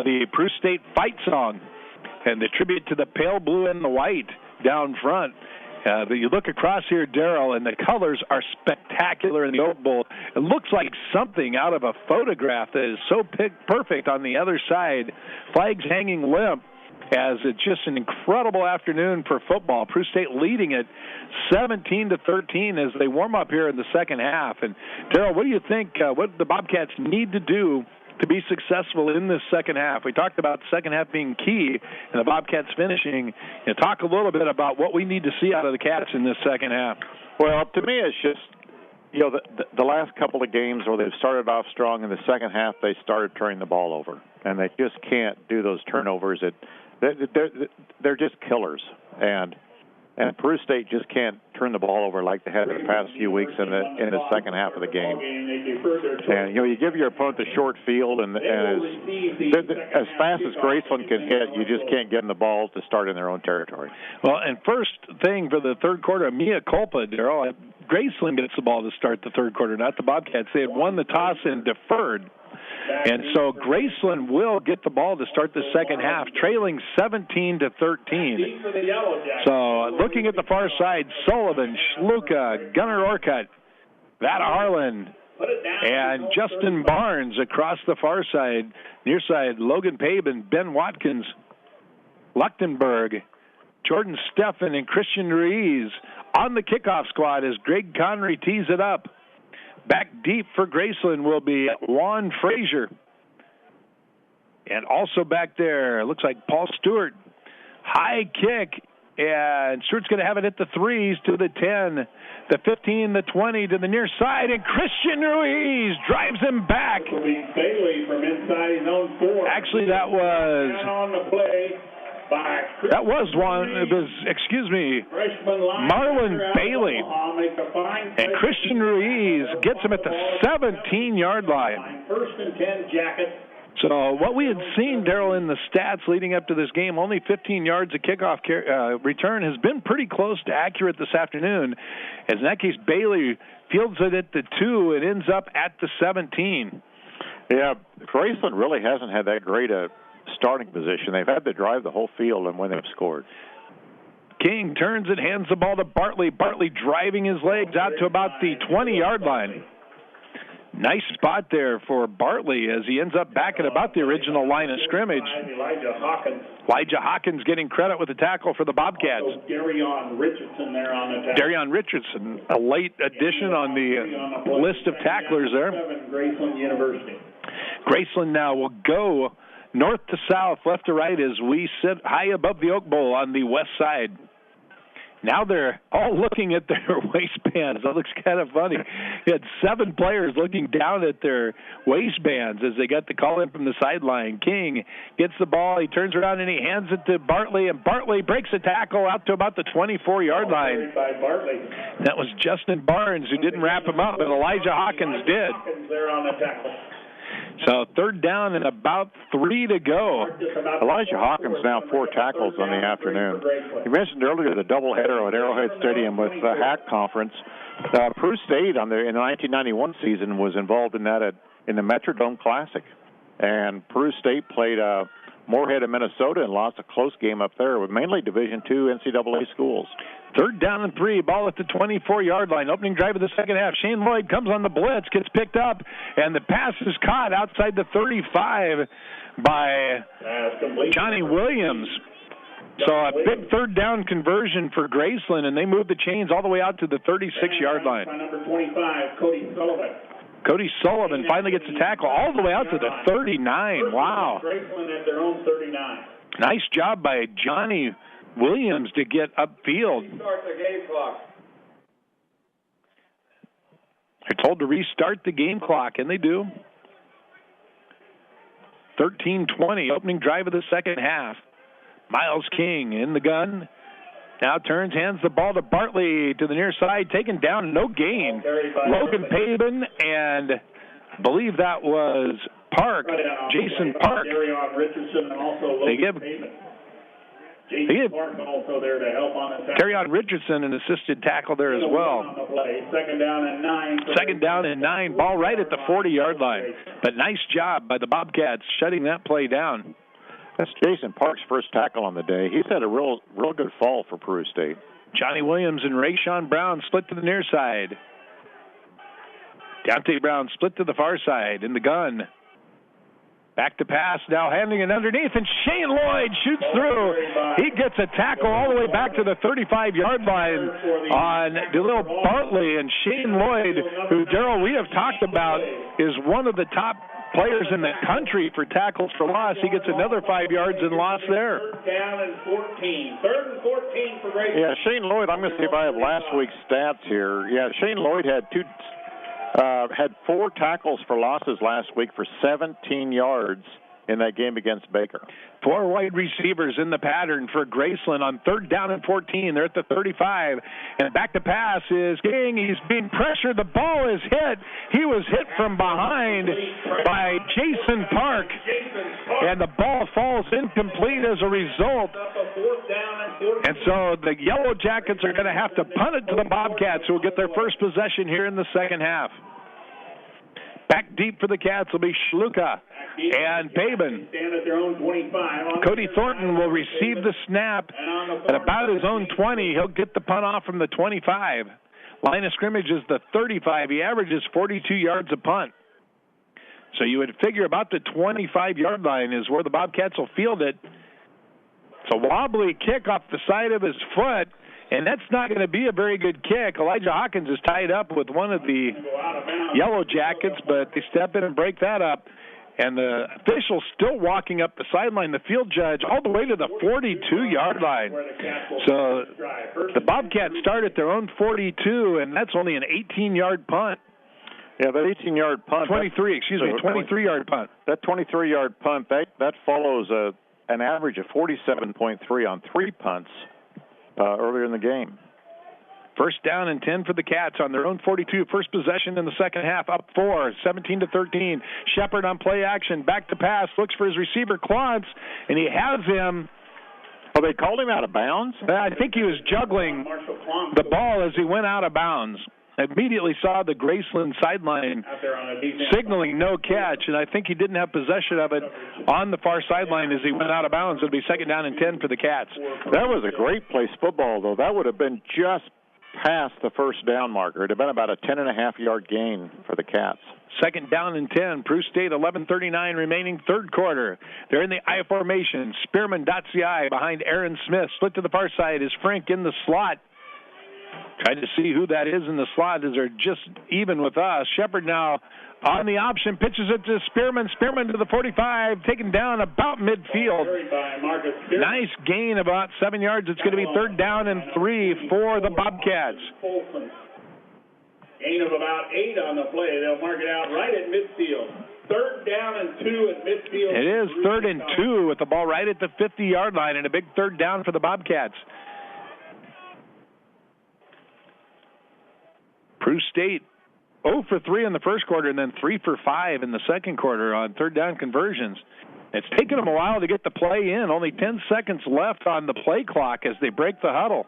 the Peru State fight song and the tribute to the pale blue and the white down front. You look across here, Daryl, and the colors are spectacular in the Oak Bowl. It looks like something out of a photograph that is so perfect on the other side. Flags hanging limp, as it's just an incredible afternoon for football. Peru State leading it 17-13 as they warm up here in the second half. And, Daryl, what do you think what the Bobcats need to do to be successful in this second half? We talked about the second half being key and the Bobcats finishing. Talk a little bit about what we need to see out of the Cats in this second half. Well, to me, it's just, the last couple of games where they've started off strong in the second half, they started turning the ball over. And they just can't do those turnovers. They're just killers. And Peru State just can't turn the ball over like they had in the past few weeks in the second half of the game. And you give your opponent the short field, and as fast as Graceland can hit, you just can't get them the ball to start in their own territory. Well, and first thing for the third quarter, mea culpa, Daryl. Graceland gets the ball to start the third quarter, not the Bobcats. They had won the toss and deferred. And so Graceland will get the ball to start the second half, trailing 17-13. So looking at the far side, Sullivan, Schluka, Gunnar Orcutt, Vada Harlan, and Justin Barnes across the far side. Near side, Logan Pabin, Ben Watkins, Luchtenberg, Jordan Steffen, and Christian Ruiz on the kickoff squad as Greg Connery tees it up. Back deep for Graceland will be Juan Frazier. And also back there, looks like Paul Stewart. High kick, and Stewart's going to have it at the 3s to the 10, the 15, the 20 to the near side, and Christian Ruiz drives him back. Bailey from inside his own 4. Actually, that was... on the play. That was one. It was, Marlon Bailey. And Christian Ruiz gets him at the 17-yard line. First and 10, Jacket. So what we had seen, Daryl, in the stats leading up to this game, only 15 yards of kickoff return, has been pretty close to accurate this afternoon. As in that case, Bailey fields it at the 2 and ends up at the 17. Yeah, Graceland really hasn't had that great a starting position. They've had to drive the whole field and when they've scored. King turns it, hands the ball to Bartley. Bartley driving his legs out to about the 20-yard line. Nice spot there for Bartley as he ends up back at about the original line of scrimmage. Elijah Hawkins getting credit with the tackle for the Bobcats. Darion Richardson there on the tackle. Darion Richardson, a late addition on the list of tacklers there. Graceland University. Graceland now will go north to south, left to right as we sit high above the Oak Bowl on the west side. Now they're all looking at their waistbands. That looks kind of funny. You had 7 players looking down at their waistbands as they got the call in from the sideline. King gets the ball. He turns around and he hands it to Bartley, and Bartley breaks a tackle out to about the 24-yard line. That was Justin Barnes who didn't wrap him up, but Elijah Hawkins did. So third down and about 3 to go. Elijah Hawkins now 4 tackles on the afternoon. You mentioned earlier the doubleheader at Arrowhead Stadium with the HAC conference. Peru State in the 1991 season was involved in that in the Metrodome Classic. And Peru State played Moorhead of Minnesota and lost a close game up there with mainly Division II NCAA schools. Third down and 3, ball at the 24-yard line. Opening drive of the second half. Shane Lloyd comes on the blitz, gets picked up, and the pass is caught outside the 35 by Johnny Williams. So a big third down conversion for Graceland, and they move the chains all the way out to the 36-yard line. Number 25, Cody Sullivan. Cody Sullivan finally gets a tackle all the way out to the 39. Wow. Graceland at their own 39. Nice job by Johnny Williams to get upfield. They're told to restart the game clock, and they do. 13-20, opening drive of the second half. Miles King in the gun. Now turns, hands the ball to Bartley to the near side, taken down, no gain. Logan Pabin, and I believe that was Park, Jason Park. Jason Clark also there to help on the tackle. Terrion Richardson, an assisted tackle there as well. On the play. Second down and 9. Second down and 9. Ball right at the 40-yard line. But nice job by the Bobcats shutting that play down. That's Jason Park's first tackle on the day. He's had a real good fall for Peru State. Johnny Williams and Rayshawn Brown split to the near side. Deontay Brown split to the far side in the gun. Back to pass, now handing it underneath, and Shane Lloyd shoots through. He gets a tackle all the way back to the 35-yard line on DeLille Bartley. And Shane Lloyd, who, Daryl, we have talked about, is one of the top players in the country for tackles for loss. He gets another 5 yards and loss there. Third down and 14. Third and 14 for Graceland. Yeah, Shane Lloyd, I'm going to see if I have last week's stats here. Yeah, Shane Lloyd had 4 tackles for losses last week for 17 yards in that game against Baker. 4 wide receivers in the pattern for Graceland on third down and 14. They're at the 35. And back to pass is King. He's being pressured. The ball is hit. He was hit from behind by Jason Park. And the ball falls incomplete as a result. And so the Yellow Jackets are going to have to punt it to the Bobcats, who will get their first possession here in the second half. Back deep for the Cats will be Schluka and Paben. Cody Thornton will receive the snap at about his own 20. He'll get the punt off from the 25. Line of scrimmage is the 35. He averages 42 yards a punt. So you would figure about the 25-yard line is where the Bobcats will field it. It's a wobbly kick off the side of his foot, and that's not going to be a very good kick. Elijah Hawkins is tied up with one of the Yellow Jackets, but they step in and break that up. And the official still walking up the sideline, the field judge, all the way to the 42-yard line. So the Bobcats start at their own 42, and that's only an 18-yard punt. Yeah, that 18-yard punt. 23-yard punt. That 23-yard punt, that follows an average of 47.3 on 3 punts earlier in the game. First down and 10 for the Cats on their own 42. First possession in the second half, up 4, 17-13. Shepard on play action, back to pass, looks for his receiver, Klontz, and he has him. Oh, they called him out of bounds? I think he was juggling the ball as he went out of bounds. I immediately saw the Graceland sideline signaling no catch, and I think he didn't have possession of it on the far sideline as he went out of bounds. It'll be second down and 10 for the Cats. That was a great place football, though. That would have been just past the first down marker. It would have been about a 10.5-yard gain for the Cats. Second down and 10. Peru State, 11:39 remaining, third quarter. They're in the I formation. Spearman dots the I behind Aaron Smith. Split to the far side is Frank in the slot. Trying to see who that is in the slot as they're just even with us. Shepard now on the option, pitches it to Spearman. Spearman to the 45, taken down about midfield. Nice gain, about 7 yards. It's going to be third down and 3 for the Bobcats. Gain of about 8 on the play. They'll mark it out right at midfield. Third down and 2 at midfield. It is third and 2 with the ball right at the 50-yard line and a big third down for the Bobcats. Peru State 0 for 3 in the first quarter and then 3 for 5 in the second quarter on third down conversions. It's taken them a while to get the play in. Only 10 seconds left on the play clock as they break the huddle.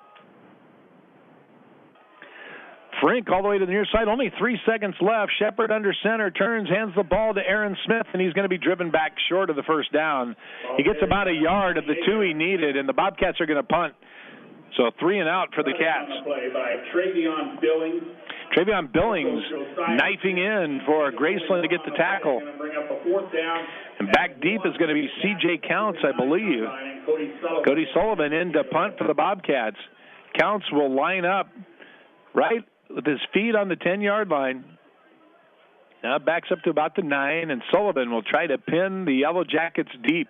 Frink all the way to the near side. Only 3 seconds left. Shepard under center, turns, hands the ball to Aaron Smith, and he's going to be driven back short of the first down. He gets about a yard of the 2 he needed, and the Bobcats are going to punt. So 3 and out for the Cats. Travion Billings knifing in for Graceland to get the tackle. And back deep is going to be C.J. Counts, I believe. Cody Sullivan in to punt for the Bobcats. Counts will line up right with his feet on the 10-yard line. Now backs up to about the 9, and Sullivan will try to pin the Yellow Jackets deep.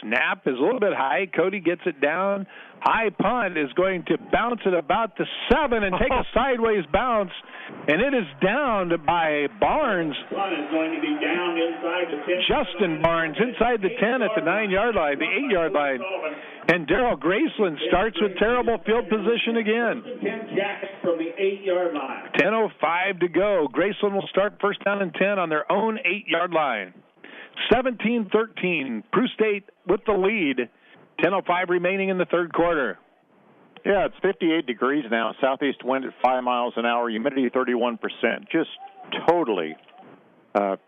Snap is a little bit high. Cody gets it down. High punt is going to bounce at about the 7 and take a sideways bounce, and it is down by Barnes. Punt is going to be down inside the 10. Justin Barnes inside the 10 at the 9-yard line, the 8-yard line. And Daryl Graceland starts with terrible field position again. 10 Jackets from the 8-yard line. 10:05 to go. Graceland will start first down and 10 on their own 8-yard line. 17-13. Peru State with the lead. 10:05 remaining in the third quarter. Yeah, it's 58 degrees now. Southeast wind at 5 miles an hour. Humidity 31%. Just totally,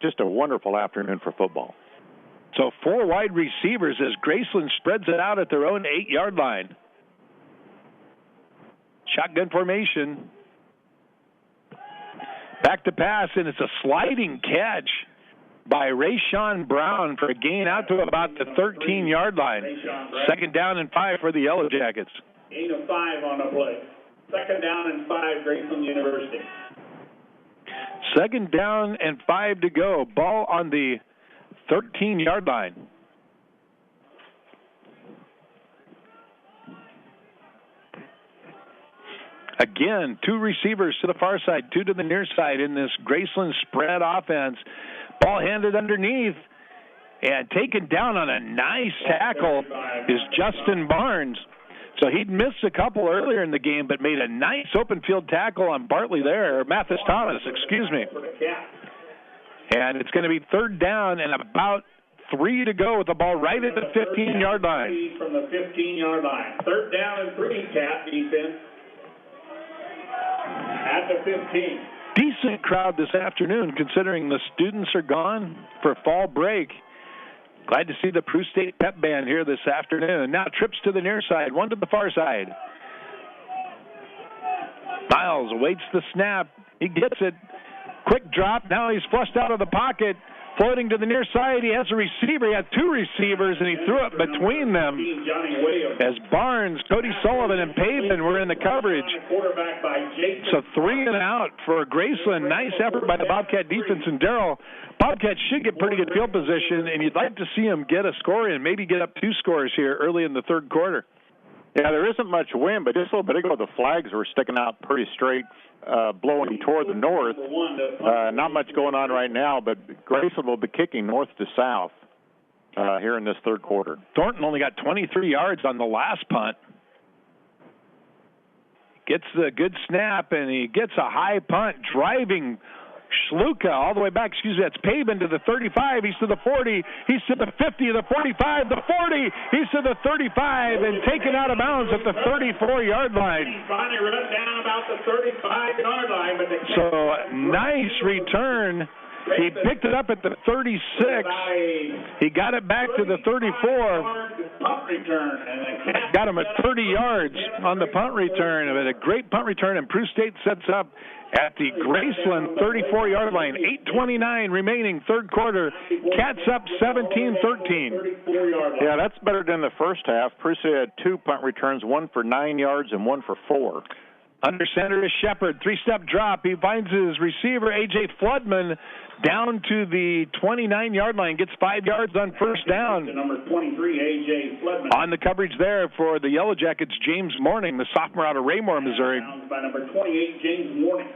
just a wonderful afternoon for football. So 4 wide receivers as Graceland spreads it out at their own 8-yard line. Shotgun formation. Back to pass, and it's a sliding catch by Rayshawn Brown for a gain out to about the 13-yard line. 2nd down and 5 for the Yellow Jackets. Gain of 5 on the play. 2nd down and 5, Graceland University. 2nd down and 5 to go. Ball on the 13-yard line. Again, 2 receivers to the far side, 2 to the near side in this Graceland spread offense. Ball handed underneath, and taken down on a nice tackle is Justin Barnes. So he'd missed a couple earlier in the game, but made a nice open field tackle on Bartley there, or Mathis Thomas, excuse me. And it's going to be 3rd down and about 3 to go with the ball right at the 15-yard line. From the 15-yard line. 3rd down and 3, Cat defense. At the 15. Decent crowd this afternoon, considering the students are gone for fall break. Glad to see the Peru State pep band here this afternoon. Now trips to the near side, 1 to the far side. Miles awaits the snap. He gets it. Quick drop. Now he's flushed out of the pocket. Floating to the near side. He has a receiver. He had 2 receivers, and he threw it between them as Barnes, Cody Sullivan, and Pavin were in the coverage. So 3 and out for Graceland. Nice effort by the Bobcat defense. And Daryl, Bobcats should get pretty good field position, and you'd like to see them get a score in, maybe get up 2 scores here early in the third quarter. Yeah, there isn't much wind, but just a little bit ago the flags were sticking out pretty straight, blowing toward the north. Not much going on right now, but Graceland will be kicking north to south here in this third quarter. Thornton only got 23 yards on the last punt. Gets the good snap, and he gets a high punt, driving Schluka all the way back. That's Pavin to the 35. He's to the 40. He's to the 50, the 45, the 40. He's to the 35 and taken out of bounds at the 34-yard line. Finally run down about the 35-yard line. So nice return. He picked it up at the 36. He got it back to the 34. Got him at 30 yards on the punt return. It was a great punt return, and Peru State sets up at the Graceland 34-yard line. 8:29 remaining, third quarter. Cats up 17-13. Yeah, that's better than the first half. Peru State had 2 punt returns, 1 for 9 yards and 1 for 4. Under center is Shepard. 3-step drop. He finds his receiver, A.J. Floodman, down to the 29-yard line. Gets 5 yards on first down. Number 23, A.J. Floodman. On the coverage there for the Yellow Jackets, James Morning, the sophomore out of Raymore, Missouri. By number 28, James Morning.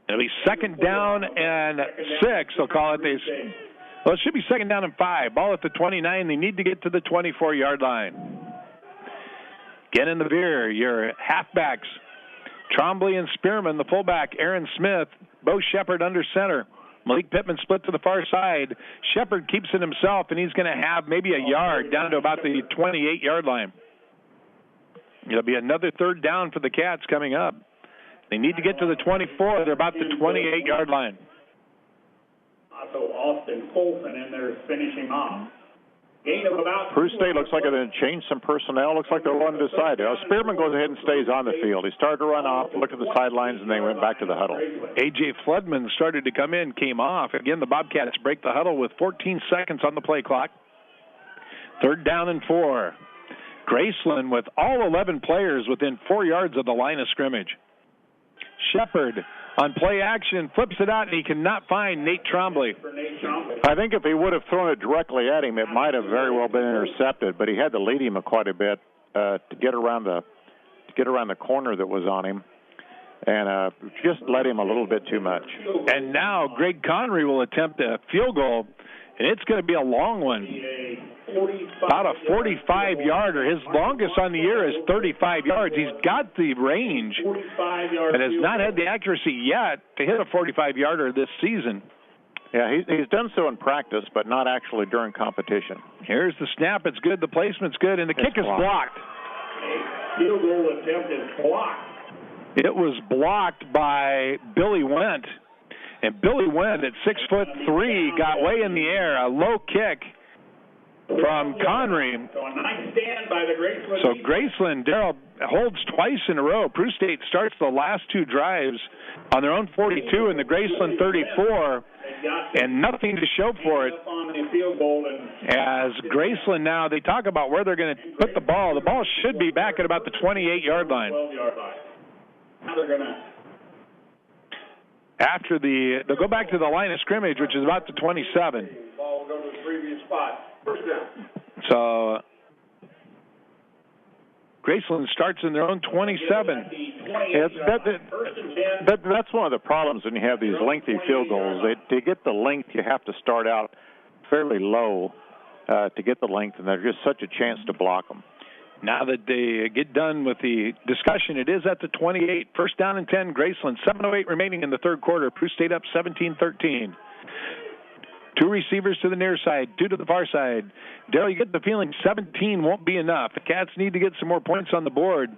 It'll be 2nd down and 6, they'll call it. Well, it should be 2nd down and 5. Ball at the 29. They need to get to the 24-yard line. Get in the veer, your halfbacks. Trombley and Spearman, the fullback. Aaron Smith, Bo Shepard under center. Malik Pittman split to the far side. Shepard keeps it himself, and he's going to have maybe a yard down to about the 28-yard line. It'll be another 3rd down for the Cats coming up. They need to get to the 24. They're about the 28-yard line. Also, Austin Colson in there finishing off. Gain of about. Peru State looks like they're going to change some personnel. Looks like they're undecided. Spearman goes ahead and stays on the field. He started to run off, looked at the sidelines, and then went back to the huddle. A.J. Floodman started to come in, came off. Again, the Bobcats break the huddle with 14 seconds on the play clock. 3rd down and 4. Graceland with all 11 players within 4 yards of the line of scrimmage. Shepard on play action, flips it out, and he cannot find Nate Trombley. I think if he would have thrown it directly at him, it might have very well been intercepted, but he had to lead him quite a bit to get around the corner that was on him, and just led him a little bit too much. And now Greg Connery will attempt a field goal, and it's going to be a long one. About a 45-yarder. His longest on the year is 35 yards. He's got the range, but has not had the accuracy yet to hit a 45-yarder this season. Yeah, he's done so in practice, but not actually during competition. Here's the snap. It's good. The placement's good, and the kick is blocked. Field goal attempt is blocked. It was blocked by Billy Wendt. And Billy Wendt at 6'3" got way in the air. A low kick from Connery. So a nice stand by the Graceland. So Graceland, Daryl, holds twice in a row. Peru State starts the last two drives on their own 42 and the Graceland 34, and nothing to show for it. As Graceland now, they talk about where they're going to put the ball. The ball should be back at about the 28-yard line. Now they're going to. After they'll go back to the line of scrimmage, which is about the 27. Ball will go to the previous spot. First down. So Graceland starts in their own 27. That's one of the problems when you have these lengthy field goals. To get the length, you have to start out fairly low to get the length, and there's just such a chance to block them. Now that they get done with the discussion, it is at the 28. First down and 10, Graceland. 7:08 remaining in the third quarter. Peru State up 17-13. Two receivers to the near side, two to the far side. Daryl, you get the feeling 17 won't be enough. The Cats need to get some more points on the board.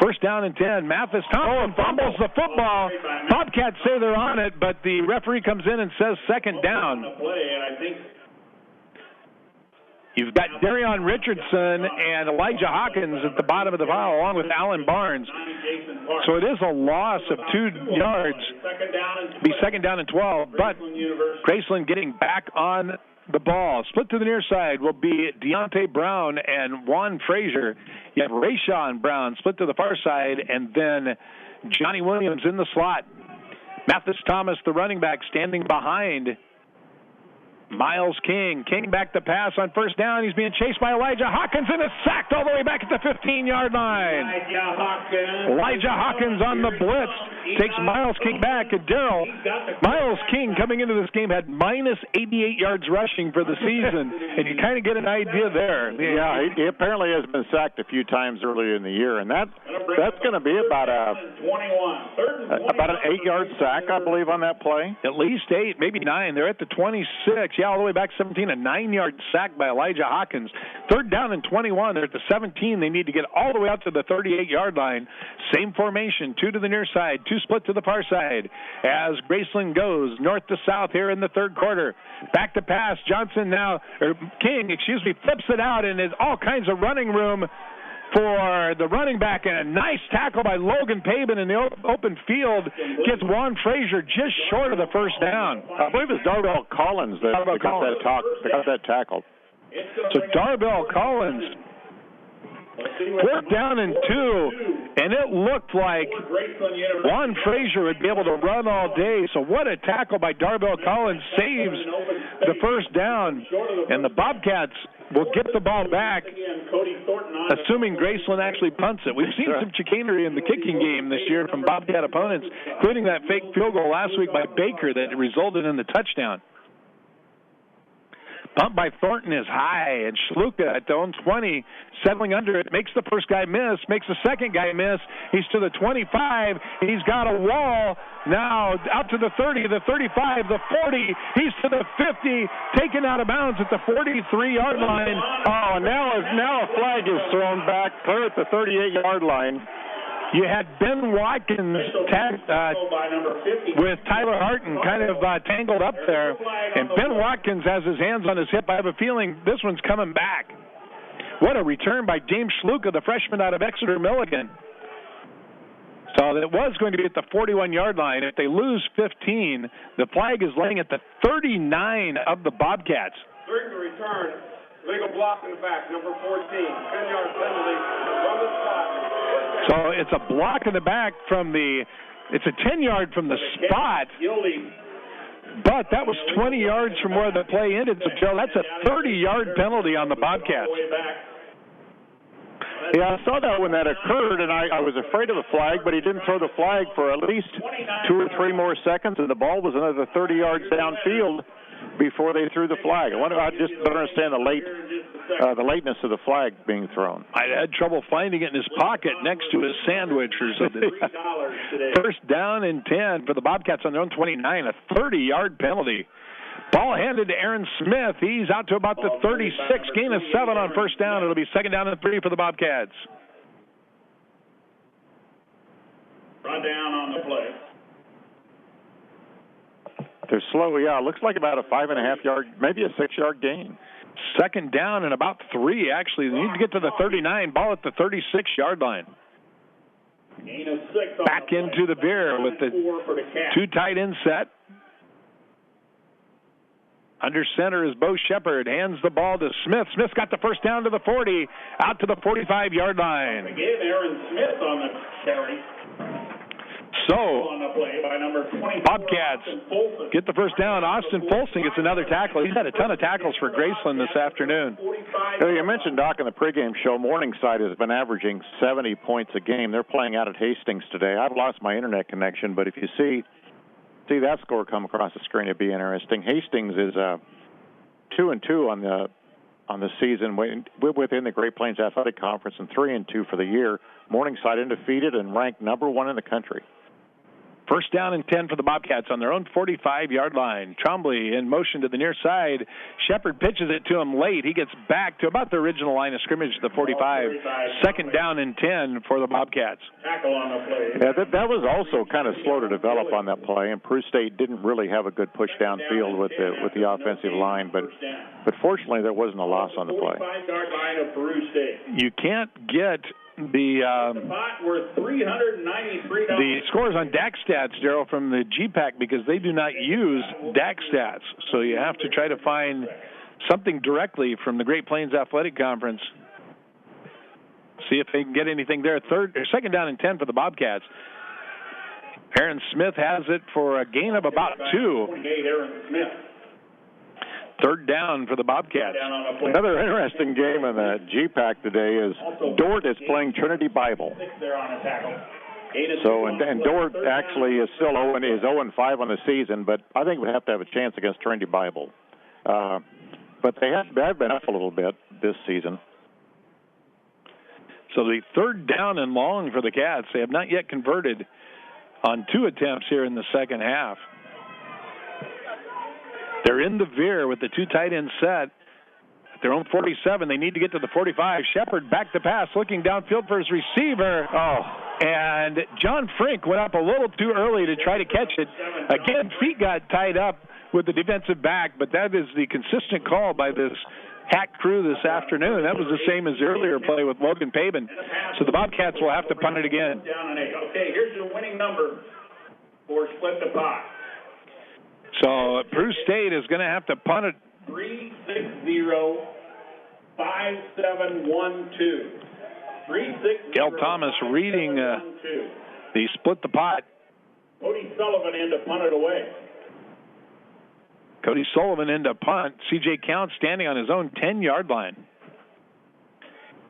First down and 10. Mathis Thompson fumbles the football. Bobcats say they're on it, but the referee comes in and says second down. You've got Darion Richardson and Elijah Hawkins at the bottom of the pile, along with Alan Barnes. So it is a loss of 2 yards. Be second down and 12, but Graceland getting back on the ball. Split to the near side will be Deontay Brown and Juan Frazier. You have Rayshawn Brown split to the far side, and then Johnny Williams in the slot. Mathis Thomas, the running back, standing behind Miles King. King back to pass on first down. He's being chased by Elijah Hawkins and is sacked all the way back at the 15-yard line. Elijah Hawkins on the blitz takes Miles King back. And Daryl, Miles King coming into this game had minus 88 yards rushing for the season, and you kind of get an idea there. Yeah, he apparently has been sacked a few times earlier in the year, and that's going to be about an 8-yard sack, I believe, on that play. At least 8, maybe 9. They're at the 26. Yeah, all the way back 17, a 9-yard sack by Elijah Hawkins. Third down and 21. They're at the 17. They need to get all the way out to the 38-yard line. Same formation, 2 to the near side, 2 split to the far side. As Graceland goes north to south here in the third quarter. Back to pass. King flips it out, and there's all kinds of running room for the running back, and a nice tackle by Logan Pabin in the open field gets Juan Frazier just short of the first down. I believe it's Darrell Collins that got that tackle. So Darrell Collins, fourth down and 2, and it looked like Juan Frazier would be able to run all day. So what a tackle by Darrell Collins saves the first down, and the Bobcats will get the ball back, assuming Graceland actually punts it. We've seen some chicanery in the kicking game this year from Bobcat opponents, including that fake field goal last week by Baker that resulted in the touchdown. Punt by Thornton is high, and Schluka at the own 20, settling under it, makes the first guy miss, makes the second guy miss. He's to the 25. He's got a wall. Now out to the 30, the 35, the 40. He's to the 50, taken out of bounds at the 43-yard line. Oh, now a flag is thrown back, clear at the 38-yard line. You had Ben Watkins with Tyler Harton kind of tangled up there. And Ben Watkins has his hands on his hip. I have a feeling this one's coming back. What a return by James Schluka, the freshman out of Exeter Milligan. So it was going to be at the 41-yard line. If they lose 15, the flag is laying at the 39 of the Bobcats. During the return, legal block in the back, number 14, 10-yard penalty from the spot. So it's a block in the back it's a 10-yard from the spot, but that was 20 yards from where the play ended. So, Joe, that's a 30-yard penalty on the Bobcats. Yeah, I saw that when that occurred, and I was afraid of the flag, but he didn't throw the flag for at least 2 or 3 more seconds, and the ball was another 30 yards downfield before they threw the flag. I just don't understand the lateness of the flag being thrown. I had trouble finding it in his pocket next to his sandwich or something. First down and 10 for the Bobcats on their own 29, a 30-yard penalty. Ball handed to Aaron Smith. He's out to about the 36, gain of 7 on first down. It'll be 2nd down and 3 for the Bobcats. Run down on the play. They're slow. Yeah, it looks like about a 5.5 yard, maybe a 6 yard gain. 2nd down and about 3, actually. They need to get to the 39. Ball at the 36-yard line. Gain of 6 Back into the veer with the 2 tight end set. Under center is Bo Shepard. Hands the ball to Smith. Smith's got the first down to the 40, out to the 45-yard line. They gave Aaron Smith on the carry. So, On the play by number 24, Bobcats get the first down. Austin Folsom gets another tackle. He's had a ton of tackles for Graceland this afternoon. You mentioned, Doc, in the pregame show, Morningside has been averaging 70 points a game. They're playing out at Hastings today. I've lost my internet connection, but if you see that score come across the screen, it'd be interesting. Hastings is 2-2 on the season within the Great Plains Athletic Conference, and 3-2 for the year. Morningside undefeated and ranked number 1 in the country. First down and 10 for the Bobcats on their own 45-yard line. Trombley in motion to the near side. Shepard pitches it to him late. He gets back to about the original line of scrimmage, the 45. 2nd down and 10 for the Bobcats. Tackle on the play. Yeah, that was also kind of slow to develop on that play, and Peru State didn't really have a good push downfield with the offensive line, but fortunately there wasn't a loss on the play. 45-yard line of Peru State. You can't get the scores on DAC stats, Daryl, from the GPAC because they do not use DAC stats. So you have to try to find something directly from the Great Plains Athletic Conference. See if they can get anything there. 2nd down and 10 for the Bobcats. Aaron Smith has it for a gain of about 2. 3rd down for the Bobcats. Another interesting game in the GPAC today is Dort is playing Trinity Bible. So, and Dort actually is still 0-5 on the season, but I think we have to have a chance against Trinity Bible. But they have been up a little bit this season. So the 3rd down and long for the Cats. They have not yet converted on 2 attempts here in the second half. They're in the veer with the 2 tight end set. At their own 47, they need to get to the 45. Shepard back to pass, looking downfield for his receiver. And John Frink went up a little too early to try to catch it. Again, feet got tied up with the defensive back, but that is the consistent call by this Hack crew this afternoon. That was the same as the earlier play with Logan Pabin. So the Bobcats will have to punt it again. Okay, here's your winning number for Split the Pot. So Peru State is going to have to punt it. 360-5712. Gail Thomas reading the Split the Pot. Cody Sullivan in to punt it away. Cody Sullivan into punt. C.J. Count standing on his own 10-yard line.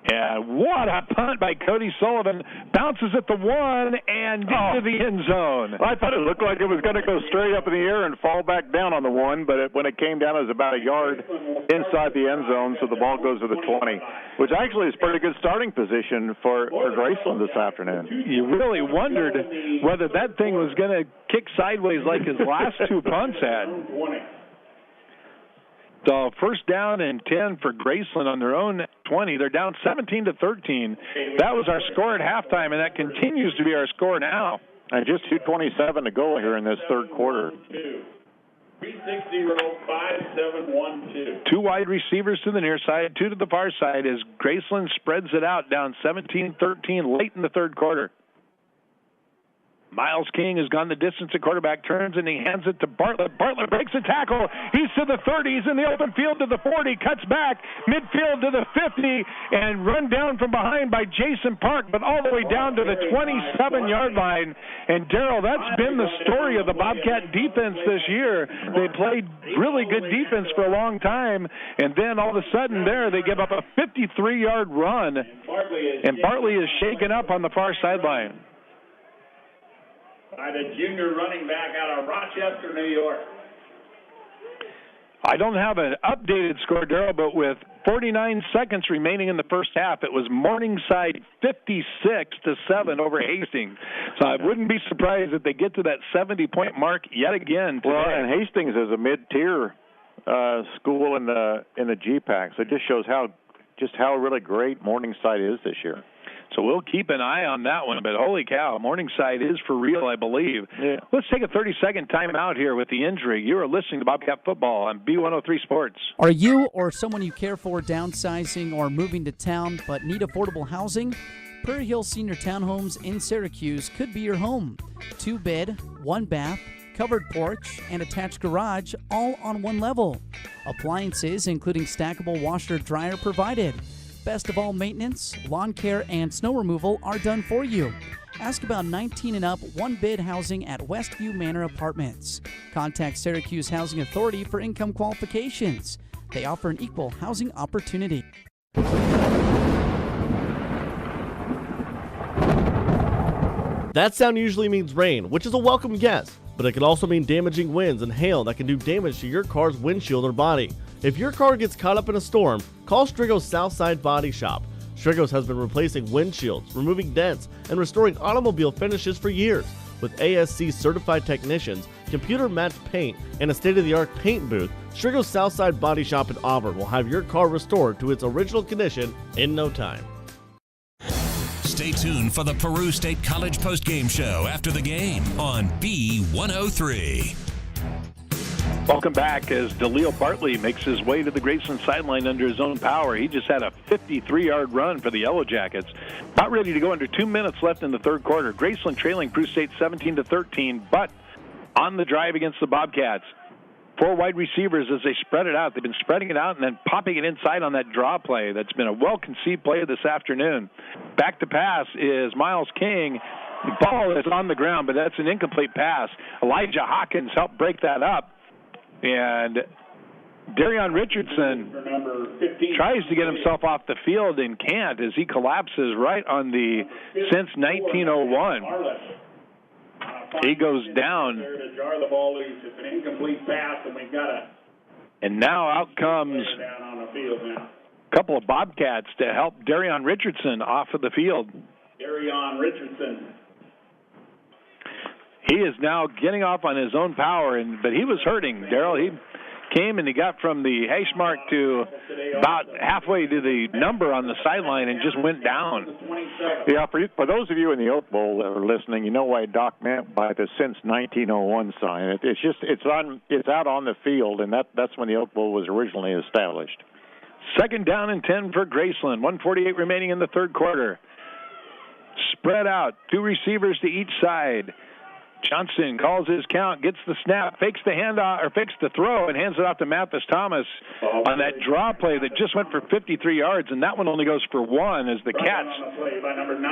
And what a punt by Cody Sullivan. Bounces at the 1 and into the end zone. I thought it looked like it was going to go straight up in the air and fall back down on the 1, but when it came down, it was about a yard inside the end zone, so the ball goes to the 20, which actually is pretty good starting position for Graceland this afternoon. You really wondered whether that thing was going to kick sideways like his last 2 punts had. So 1st down and 10 for Graceland on their own 20. They're down 17-13. That was our score at halftime, and that continues to be our score now. And just 2:27 to go here in this 3rd quarter. 360-5712. 2 wide receivers to the near side, 2 to the far side as Graceland spreads it out, down 17-13 late in the 3rd quarter. Miles King has gone the distance at quarterback, turns and he hands it to Bartlett. Bartlett breaks a tackle. He's to the 30. He's in the open field to the 40. Cuts back midfield to the 50 and run down from behind by Jason Park, but all the way down to the 27-yard line. And, Daryl, that's been the story of the Bobcat defense this year. They played really good defense for a long time, and then all of a sudden there they give up a 53-yard run, and Bartley is shaken up on the far sideline. By the junior running back out of Rochester, New York. I don't have an updated score, Daryl, but with 49 seconds remaining in the first half, it was Morningside 56-7 over Hastings. So I wouldn't be surprised if they get to that 70-point mark yet again today. Well, and Hastings is a mid-tier school in the GPAC. So it just shows how really great Morningside is this year. So we'll keep an eye on that one. But holy cow, Morningside is for real, I believe. Yeah. Let's take a 30-second timeout here with the injury. You are listening to Bobcat Football on B103 Sports. Are you or someone you care for downsizing or moving to town but need affordable housing? Prairie Hill Senior Townhomes in Syracuse could be your home. 2-bed, 1-bath, covered porch, and attached garage, all on one level. Appliances, including stackable washer-dryer, provided. Best of all, maintenance, lawn care, and snow removal are done for you. Ask about 19 and up 1-bid housing at Westview Manor Apartments. Contact Syracuse Housing Authority for income qualifications. They offer an equal housing opportunity. That sound usually means rain, which is a welcome guess, but it can also mean damaging winds and hail that can do damage to your car's windshield or body. If your car gets caught up in a storm, call Strigo's Southside Body Shop. Strigo's has been replacing windshields, removing dents, and restoring automobile finishes for years. With ASC certified technicians, computer-matched paint, and a state-of-the-art paint booth, Strigo's Southside Body Shop in Auburn will have your car restored to its original condition in no time. Stay tuned for the Peru State College postgame show after the game on B103. Welcome back as Daryl Bartley makes his way to the Graceland sideline under his own power. He just had a 53-yard run for the Yellow Jackets. About ready to go, under 2 minutes left in the third quarter. Graceland trailing Peru State 17-13, but on the drive against the Bobcats. 4 wide receivers as they spread it out. They've been spreading it out and then popping it inside on that draw play. That's been a well-conceived play this afternoon. Back to pass is Miles King. The ball is on the ground, but that's an incomplete pass. Elijah Hawkins helped break that up. And Darion Richardson tries to get himself off the field and can't as he collapses right on the since 1901. He goes down. And now out comes a couple of Bobcats to help Darion Richardson off of the field. Darion Richardson. He is now getting off on his own power, but he was hurting, Daryl. He came and he got from the hash mark to about halfway to the number on the sideline and just went down. Yeah, for those of you in the Oak Bowl that are listening, you know why Doc meant by the since 1901 sign. It's out on the field, and that's when the Oak Bowl was originally established. 2nd down and 10 for Graceland. 1:48 remaining in the third quarter. Spread out, 2 receivers to each side. Johnson calls his count, gets the snap, fakes the handoff or fakes the throw, and hands it off to Mathis Thomas on that draw play that just went for 53 yards, and that one only goes for 1 as the Cats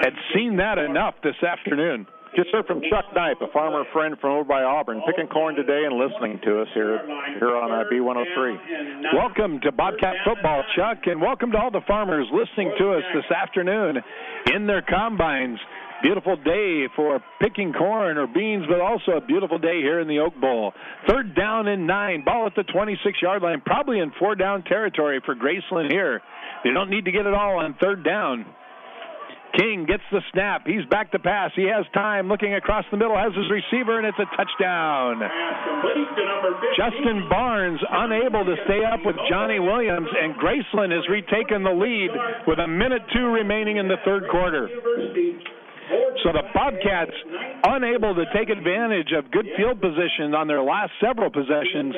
had seen that enough this afternoon. Just heard from Chuck Knipe, a farmer friend from over by Auburn, picking corn today and listening to us here on B103. Welcome to Bobcat Football, Chuck, and welcome to all the farmers listening to us this afternoon in their combines. Beautiful day for picking corn or beans, but also a beautiful day here in the Oak Bowl. 3rd down and 9, ball at the 26-yard line, probably in 4-down territory for Graceland here. They don't need to get it all on 3rd down. King gets the snap. He's back to pass. He has time, looking across the middle, has his receiver, and it's a touchdown. Justin Barnes unable to stay up with Johnny Williams, and Graceland has retaken the lead with 1:02 remaining in the third quarter. So the Bobcats, unable to take advantage of good field position on their last several possessions,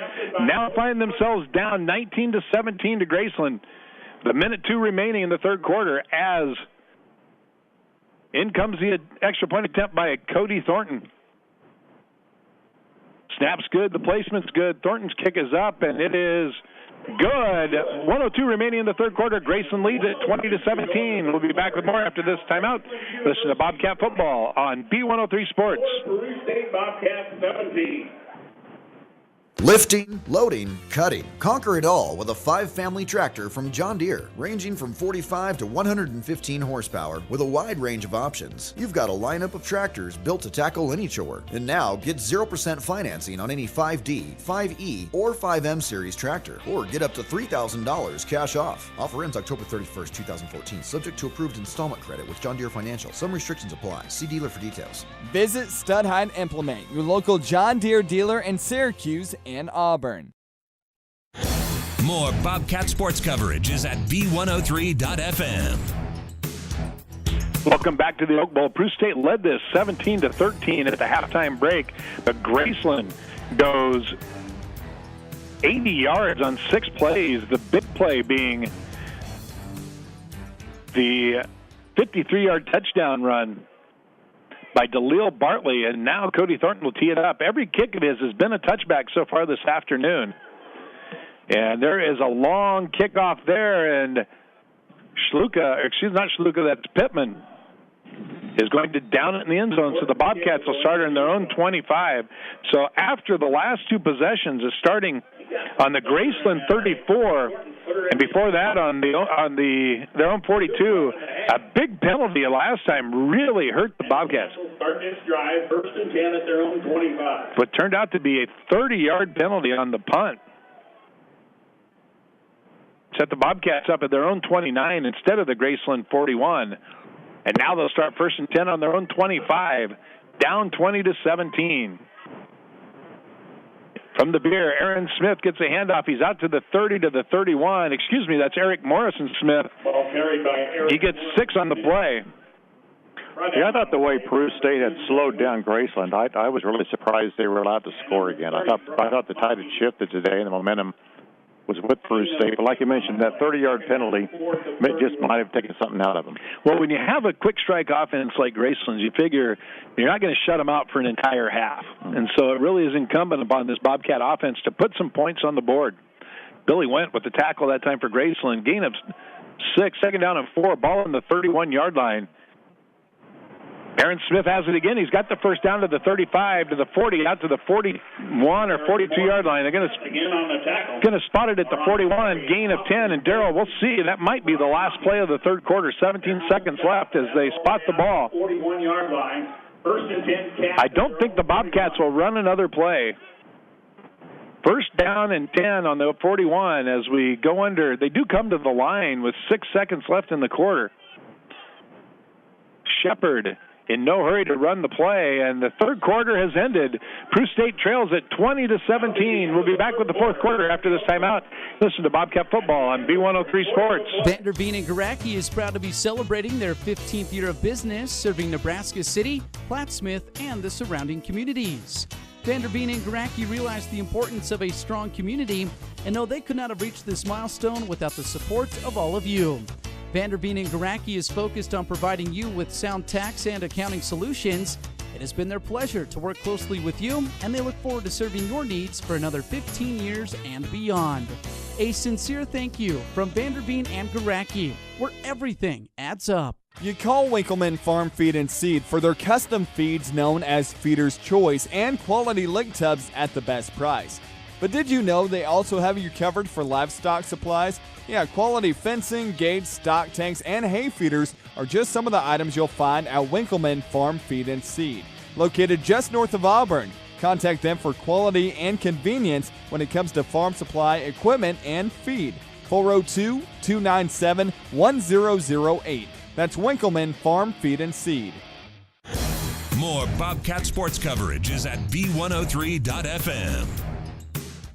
now find themselves down 19-17 to Graceland. The 1:02 remaining in the third quarter as in comes the extra point attempt by Cody Thornton. Snap's good, the placement's good. Thornton's kick is up, and it is good. 1:02 remaining in the third quarter. Graceland leads at 20-17. We'll be back with more after this timeout. Listen to Bobcat Football on B103 Sports. Peru State Bobcats 17. Lifting, loading, cutting. Conquer it all with a 5-family tractor from John Deere, ranging from 45 to 115 horsepower with a wide range of options. You've got a lineup of tractors built to tackle any chore. And now get 0% financing on any 5D, 5E, or 5M series tractor, or get up to $3,000 cash off. Offer ends October 31st, 2014, subject to approved installment credit with John Deere Financial. Some restrictions apply. See dealer for details. Visit Stud Hide Implement, your local John Deere dealer in Syracuse and Auburn. More Bobcat sports coverage is at B103.FM. Welcome back to the Oak Bowl. Peru State led this 17-13 at the halftime break, but Graceland goes 80 yards on 6 plays, the big play being the 53-yard touchdown run by Daryl Bartley, and now Cody Thornton will tee it up. Every kick of his has been a touchback so far this afternoon. And there is a long kickoff there, and that's Pittman, is going to down it in the end zone, so the Bobcats will start in their own 25. So after the last 2 possessions is starting on the Graceland 34, and before that on their own 42, a big penalty last time really hurt the Bobcats. Start this drive, 1st and 10 at their own 25. What turned out to be a 30-yard penalty on the punt. Set the Bobcats up at their own 29 instead of the Graceland 41. And now they'll start 1st and 10 on their own 25, down 20-17. From the Beer, Aaron Smith gets a handoff. He's out to the 30 to the 31. Excuse me, that's Eric Morrison Smith. Ball carried by Eric. He gets 6 on the play. Yeah, I thought the way Peru State had slowed down Graceland, I was really surprised they were allowed to score again. I thought the tide had shifted today and the momentum was with Peru State. But like you mentioned, that 30-yard penalty just might have taken something out of them. Well, when you have a quick strike offense like Graceland's, you figure you're not going to shut them out for an entire half. And so it really is incumbent upon this Bobcat offense to put some points on the board. Billy went with the tackle that time for Graceland. Gain of 6, 2nd down and 4, ball on the 31-yard line. Aaron Smith has it again. He's got the 1st down to the 35, to the 40, out to the 41 or 42-yard line. They're going to spot it at the 41, gain of 10, and Daryl, we'll see. That might be the last play of the 3rd quarter. 17 seconds left as they spot the ball. 41-yard line, 1st and 10. I don't think the Bobcats will run another play. 1st down and 10 on the 41 as we go under. They do come to the line with 6 seconds left in the quarter. Shepard in no hurry to run the play, and the 3rd quarter has ended. Peru State trails at 20-17. We'll be back with the 4th quarter after this timeout. Listen to Bobcat Football on B103 Sports. Vanderveen and Garacki is proud to be celebrating their 15th year of business, serving Nebraska City, Plattsmouth, and the surrounding communities. Vanderveen and Garacki realized the importance of a strong community and know they could not have reached this milestone without the support of all of you. Vanderveen and Garacki is focused on providing you with sound tax and accounting solutions. It has been their pleasure to work closely with you, and they look forward to serving your needs for another 15 years and beyond. A sincere thank you from Vanderveen and Garacki, where everything adds up. You call Winkleman Farm Feed and Seed for their custom feeds known as Feeder's Choice and quality lick tubs at the best price. But did you know they also have you covered for livestock supplies? Yeah, quality fencing, gates, stock tanks, and hay feeders are just some of the items you'll find at Winkleman Farm Feed and Seed. Located just north of Auburn, contact them for quality and convenience when it comes to farm supply, equipment, and feed. 402-297-1008. That's Winkleman Farm Feed and Seed. More Bobcat sports coverage is at B103.FM.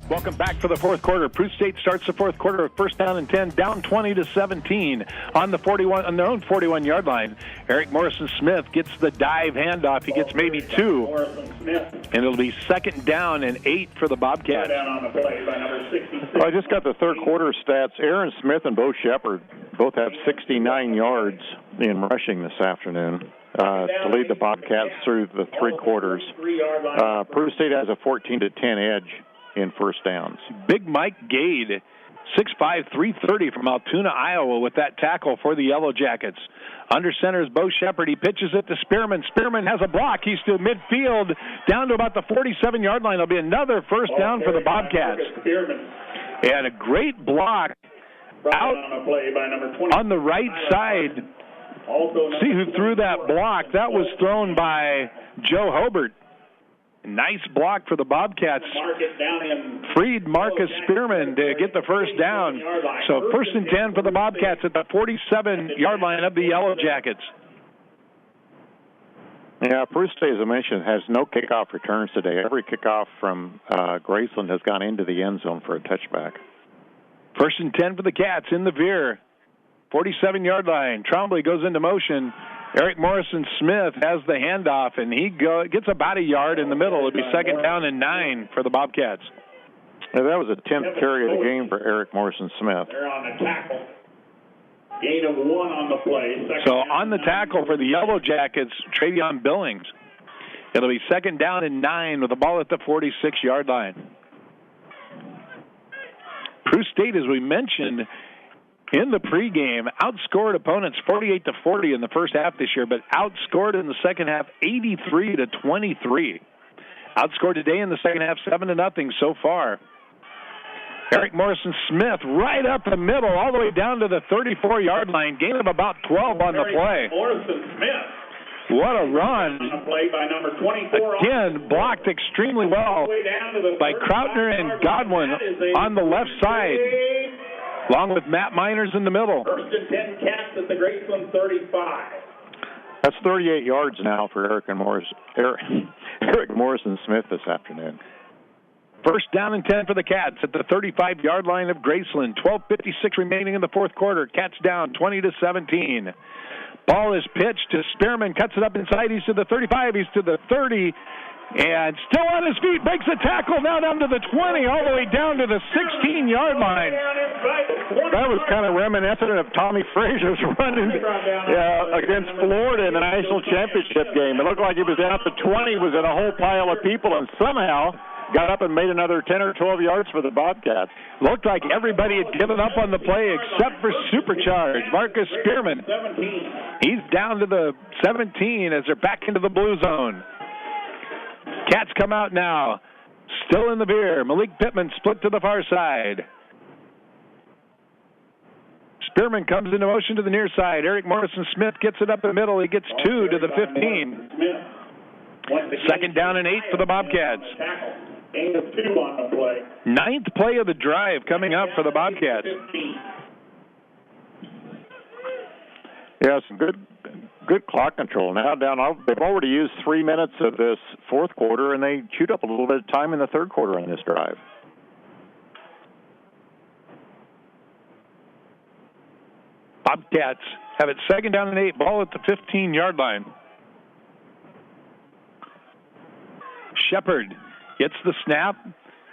Welcome back for the 4th quarter. Peru State starts the 4th quarter with 1st down and 10, down 20-17 on the 41 on their own 41-yard line. Eric Morrison Smith gets the dive handoff. He gets maybe 2, and it'll be 2nd down and 8 for the Bobcats. I just got the 3rd quarter stats. Aaron Smith and Bo Shepard both have 69 yards in rushing this afternoon to lead the Bobcats through the 3 quarters. Peru State has a 14-10 edge in 1st downs. Big Mike Gade, 6'5", 330 from Altoona, Iowa, with that tackle for the Yellow Jackets. Under center is Bo Shepard. He pitches it to Spearman. Spearman has a block. He's to midfield, down to about the 47-yard line. It'll be another 1st down for the Bobcats. And a great block out on the right side. See who threw that block. That was thrown by Joe Hobart. Nice block for the Bobcats. Freed Marcus Spearman to get the 1st down. So 1st and 10 for the Bobcats at the 47-yard line of the Yellow Jackets. Yeah, Peru State, as I mentioned, has no kickoff returns today. Every kickoff from Graceland has gone into the end zone for a touchback. First and 10 for the Cats in the veer. 47-yard line. Trombley goes into motion. Eric Morrison-Smith has the handoff, and he gets about a yard in the middle. It'll be second down and 9 for the Bobcats. Yeah, that was the 10th carry of the game for Eric Morrison-Smith. They're on the tackle. Gain of 1 on the play. So on the tackle for the Yellow Jackets, Travion Billings. It'll be second down and 9 with the ball at the 46-yard line. Peru State, as we mentioned in the pregame, outscored opponents 48-40 in the first half this year, but outscored in the second half 83-23. Outscored today in the second half 7-0 so far. Eric Morrison-Smith right up the middle, all the way down to the 34-yard line. Gain of about 12 on the play. Morrison-Smith. What a run. Play by number 24. Again, blocked extremely well by Krautner and Godwin on the left side, along with Matt Miners in the middle. First and 10 Cats at the Graceland 35. That's 38 yards now for Eric Morrison-Smith this afternoon. First down and 10 for the Cats at the 35-yard line of Graceland. 12:56 remaining in the fourth quarter. Cats down 20-17. Ball is pitched to Spearman, cuts it up inside. He's to the 35, he's to the 30, and still on his feet, breaks the tackle, now down to the 20, all the way down to the 16-yard line. That was kind of reminiscent of Tommy Frazier's running against Florida in the national championship game. It looked like he was down at the 20, was in a whole pile of people, and somehow got up and made another 10 or 12 yards for the Bobcats. Looked like everybody had given up on the play except for Supercharged. Marcus Spearman. He's down to the 17 as they're back into the blue zone. Cats come out now. Still in the veer. Malik Pittman split to the far side. Spearman comes into motion to the near side. Eric Morrison-Smith gets it up the middle. He gets 2 to the 15. Second down and 8 for the Bobcats. Gain of 2 on the play. 9th play of the drive coming up for the Bobcats. Yeah, some good clock control. Now they've already used 3 minutes of this fourth quarter, and they chewed up a little bit of time in the third quarter on this drive. Bobcats have it second down and 8, ball at the 15-yard line. Shepard gets the snap,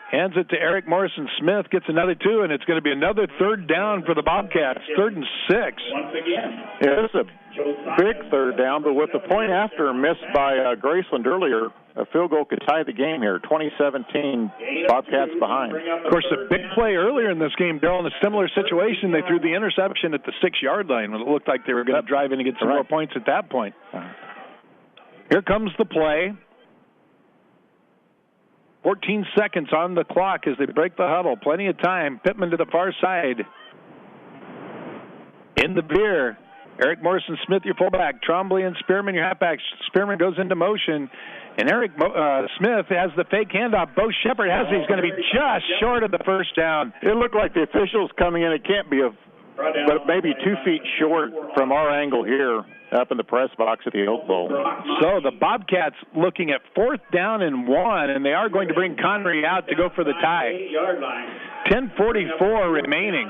hands it to Eric Morrison-Smith, gets another 2, and it's going to be another third down for the Bobcats, 3rd and 6. Once again. Yeah, it's a big third down, but with the point after missed by Graceland earlier, a field goal could tie the game here. 2017, Bobcats behind. Of course, a big play earlier in this game, Daryl, in a similar situation. They threw the interception at the 6-yard line when it looked like they were going to drive in and get some more points at that point. Here comes the play. 14 seconds on the clock as they break the huddle. Plenty of time. Pittman to the far side. In the veer. Eric Morrison-Smith, your fullback. Trombley and Spearman, your halfbacks. Spearman goes into motion. And Eric Smith has the fake handoff. Bo Shepard has it. He's going to be just short of the first down. It looked like the officials coming in. It can't be but maybe 2 feet short from our angle here up in the press box at the Oak Bowl. So the Bobcats looking at 4th down and 1, and they are going to bring Connery out to go for the tie. 10:44 remaining.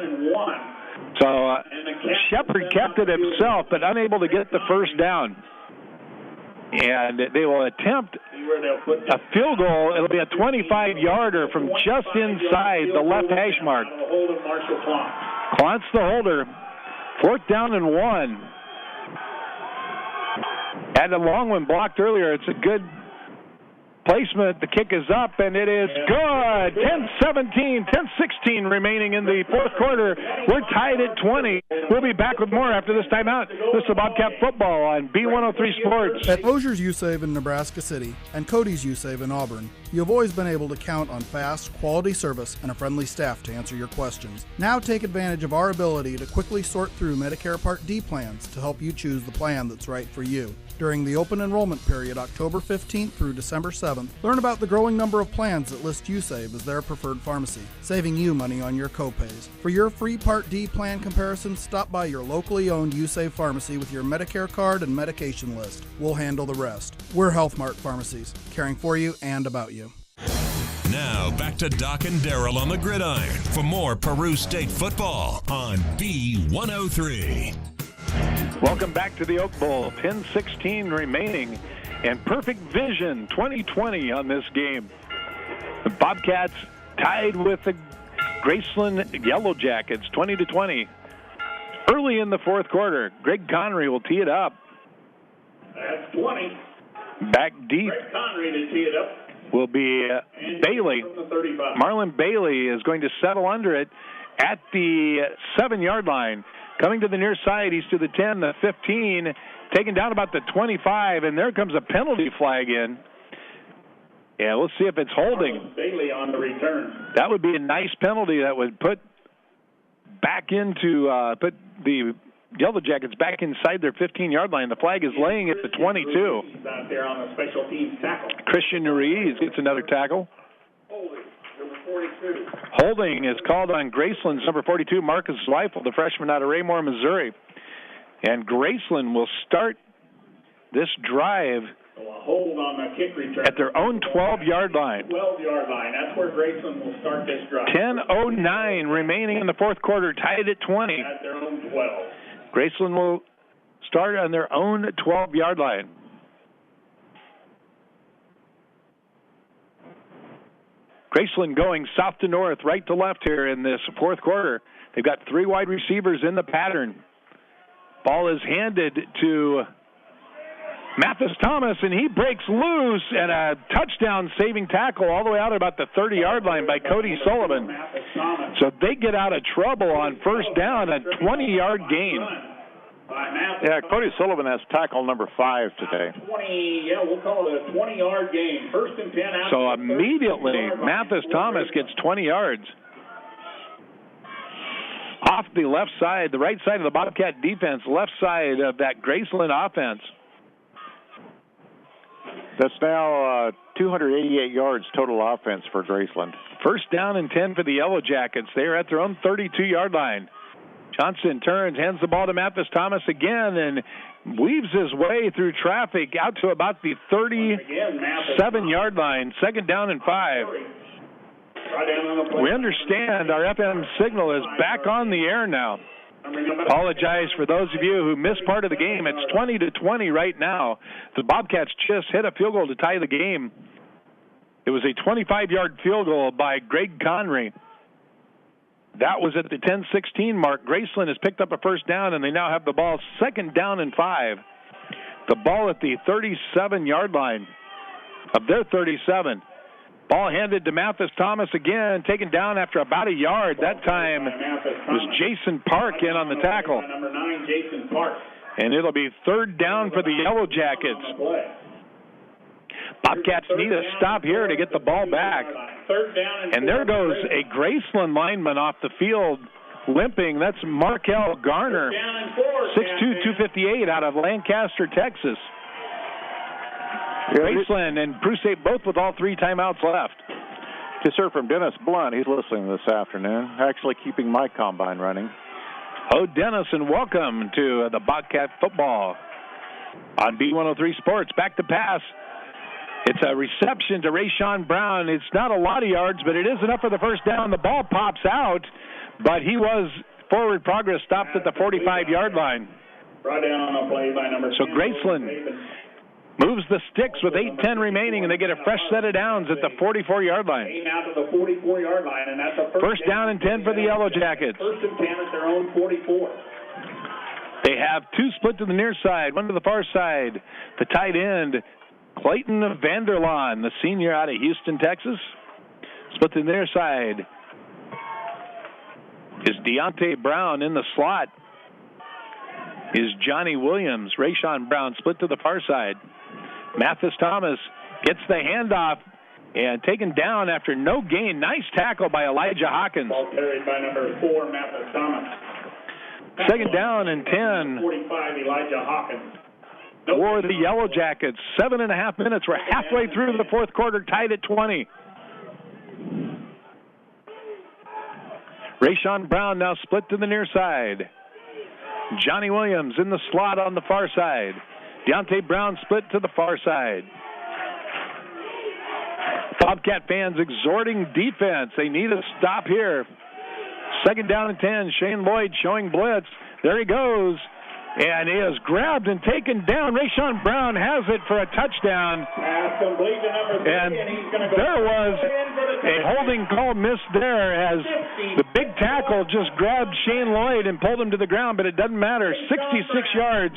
So Shepard kept it himself, but unable to get the first down. And they will attempt a field goal. It'll be a 25-yarder from just inside the left hash mark. Clont's the holder. 4th down and 1. Had a long one blocked earlier. It's a good placement. The kick is up, and it is good. 10-17, 10-16 remaining in the fourth quarter. We're tied at 20. We'll be back with more after this timeout. This is Bobcat Football on B103 Sports. At Osier's U-Save in Nebraska City and Cody's U-Save in Auburn, you've always been able to count on fast, quality service and a friendly staff to answer your questions. Now take advantage of our ability to quickly sort through Medicare Part D plans to help you choose the plan that's right for you. During the open enrollment period, October 15th through December 7th, learn about the growing number of plans that list U-Save as their preferred pharmacy, saving you money on your copays. For your free Part D plan comparison, stop by your locally owned U-Save pharmacy with your Medicare card and medication list. We'll handle the rest. We're Health Mart Pharmacies, caring for you and about you. Now back to Doc and Daryl on the gridiron for more Peru State football on B103. Welcome back to the Oak Bowl. 10-16 remaining, and perfect vision 20-20 on this game. The Bobcats tied with the Graceland Yellow Jackets 20-20. Early in the fourth quarter, Greg Connery will tee it up. That's 20. Back deep Greg Connery to tee it up. Will be Bailey. Marlon Bailey is going to settle under it at the 7-yard line. Coming to the near side, he's to the 10, the 15, taken down about the 25, and there comes a penalty flag in. Yeah, let's see if it's holding. Marlon Bailey on the return. That would be a nice penalty that would put the Yellow Jackets back inside their 15-yard line. The flag is laying at the 22. He's out there on the special teams tackle. Christian Ruiz gets another tackle. Holding, number 42. Holding is called on Graceland's number 42, Marcus Zweifel, the freshman out of Raymore, Missouri. And Graceland will start this drive hold on the kick return at their own 12-yard line. 12-yard line. That's where Graceland will start this drive. 10:09 remaining in the fourth quarter, tied at 20. At their own 12. Graceland will start on their own 12-yard line. Graceland going south to north, right to left here in this fourth quarter. They've got 3 wide receivers in the pattern. Ball is handed to Mathis Thomas, and he breaks loose, and a touchdown-saving tackle all the way out at about the 30-yard line by Cody Sullivan. So they get out of trouble on first down, a 20-yard gain. Yeah, Cody Sullivan has tackle number 5 today. 20, yeah, we'll call it a 20-yard gain. First and 10 out. So immediately, Mathis Thomas gets 20 yards. Off the left side, the right side of the Bobcat defense, left side of that Graceland offense. That's now 288 yards total offense for Graceland. First down and 10 for the Yellow Jackets. They are at their own 32-yard line. Johnson turns, hands the ball to Mathis Thomas again, and weaves his way through traffic out to about the 37-yard line. Second down and 5. We understand our FM signal is back on the air now. Apologize for those of you who missed part of the game. It's 20-20 right now. The Bobcats just hit a field goal to tie the game. It was a 25-yard field goal by Greg Connery. That was at the 10-16 mark. Graceland has picked up a first down, and they now have the ball second down and 5. The ball at the 37-yard line of their 37. Ball handed to Mathis Thomas again, taken down after about a yard. That time was Jason Park in on the tackle. Number 9, Jason Park. And it'll be third down for the Yellow Jackets. Bobcats need a stop here to get the ball back. And there goes a Graceland lineman off the field limping. That's Markel Garner, 6'2", 258 out of Lancaster, Texas. Graceland and Peru State both with all 3 timeouts left. Just heard from Dennis Blunt. He's listening this afternoon, actually keeping my combine running. Oh, Dennis, and welcome to the Bobcat football on B103 Sports. Back to pass. It's a reception to Rayshawn Brown. It's not a lot of yards, but it is enough for the first down. The ball pops out, but he was forward progress stopped at the 45-yard line. Brought down on a play by number 10. So Graceland moves the sticks with 8:10 remaining, and they get a fresh set of downs at the 44-yard line. Out to the 44-yard line, and that's a first down and 10 for the Yellow Jackets. First and 10 at their own 44. They have 2 split to the near side, 1 to the far side. The tight end, Clayton Vanderlaan, the senior out of Houston, Texas. Split to the near side is Deontay Brown. In the slot is Johnny Williams. Rayshawn Brown split to the far side. Mathis Thomas gets the handoff and taken down after no gain. Nice tackle by Elijah Hawkins. Ball carried by number 4, Mathis Thomas. Second down and 10. 45, Elijah Hawkins. For the Yellow Jackets. 7.5 minutes. We're halfway through the fourth quarter, tied at 20. Rayshawn Brown now split to the near side. Johnny Williams in the slot on the far side. Deontay Brown split to the far side. Bobcat fans exhorting defense. They need a stop here. 2nd down and 10. Shane Lloyd showing blitz. There he goes. And he is grabbed and taken down. Rayshawn Brown has it for a touchdown. And there was a holding call missed there as the big tackle just grabbed Shane Lloyd and pulled him to the ground, but it doesn't matter. 66 yards.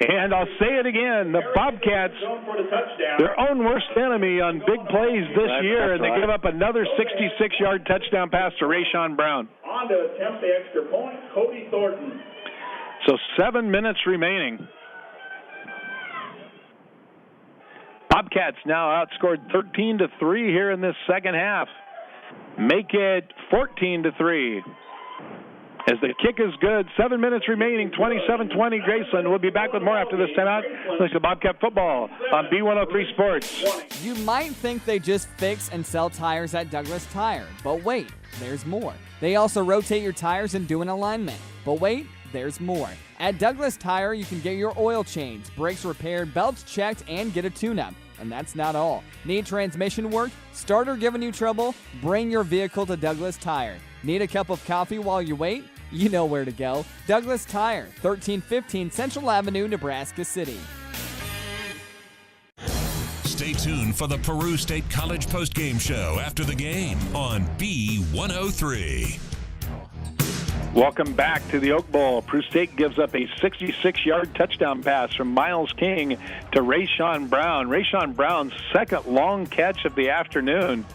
And I'll say it again, the Bobcats, their own worst enemy on big plays this year, and they give up another 66-yard touchdown pass to Rayshawn Brown. On to attempt the extra point, Cody Thornton. So 7 minutes remaining. Bobcats now outscored 13-3 here in this second half. Make it 14-3. As the kick is good, 7 minutes remaining, 27-20 Graceland. We'll be back with more after this timeout. Listen to Bobcat football on B103 Sports. You might think they just fix and sell tires at Douglas Tire, but wait, there's more. They also rotate your tires and do an alignment. But wait, there's more. At Douglas Tire, you can get your oil changed, brakes repaired, belts checked, and get a tune-up. And that's not all. Need transmission work? Starter giving you trouble? Bring your vehicle to Douglas Tire. Need a cup of coffee while you wait? You know where to go. Douglas Tire, 1315 Central Avenue, Nebraska City. Stay tuned for the Peru State College postgame show after the game on B103. Welcome back to the Oak Bowl. Peru State gives up a 66-yard touchdown pass from Miles King to Rayshawn Brown. Rayshawn Brown's second long catch of the afternoon.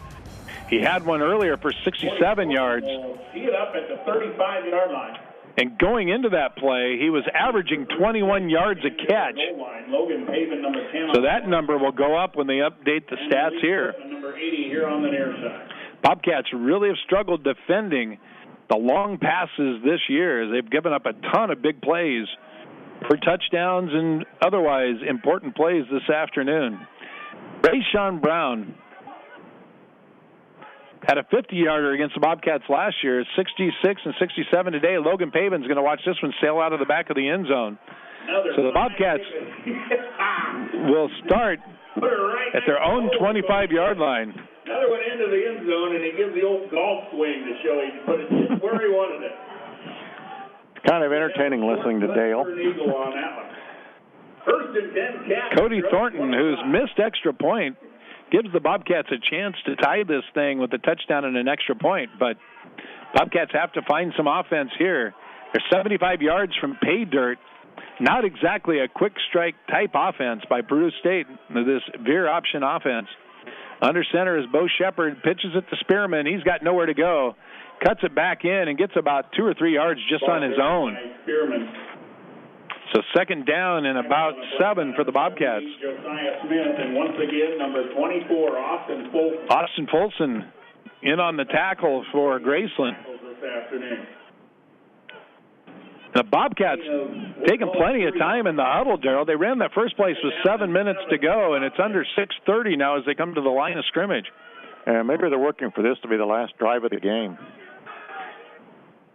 He had one earlier for 67 yards. See it up at the 35-yard line. And going into that play, he was averaging 21 yards a catch. So that number will go up when they update the stats here. Number 80 here on the near side. Bobcats really have struggled defending the long passes this year. They've given up a ton of big plays for touchdowns and otherwise important plays this afternoon. Rayshawn Brown had a 50-yarder against the Bobcats last year. 66 and 67 today. Logan Paven's going to watch this one sail out of the back of the end zone. So the Bobcats will start at their own 25-yard line. Another one into the end zone, and he gives the old golf swing to show he put it just where he wanted it. Kind of entertaining listening to Dale. First and 10 Cats. Cody Thornton, who's missed extra point, gives the Bobcats a chance to tie this thing with a touchdown and an extra point. But Bobcats have to find some offense here. They're 75 yards from pay dirt. Not exactly a quick strike type offense by Peru State, this veer option offense. Under center is Bo Shepard, pitches it to Spearman. He's got nowhere to go. Cuts it back in and gets about 2 or 3 yards just on his own. So second down and about 7 for the Bobcats. Josiah Smith, and once again, number 24, Austin Folsom. Austin Folsom in on the tackle for Graceland. This afternoon. The Bobcats taking plenty of time in the huddle, Daryl. They ran that first place with 7 minutes to go, and it's under 6:30 now as they come to the line of scrimmage. And maybe they're working for this to be the last drive of the game.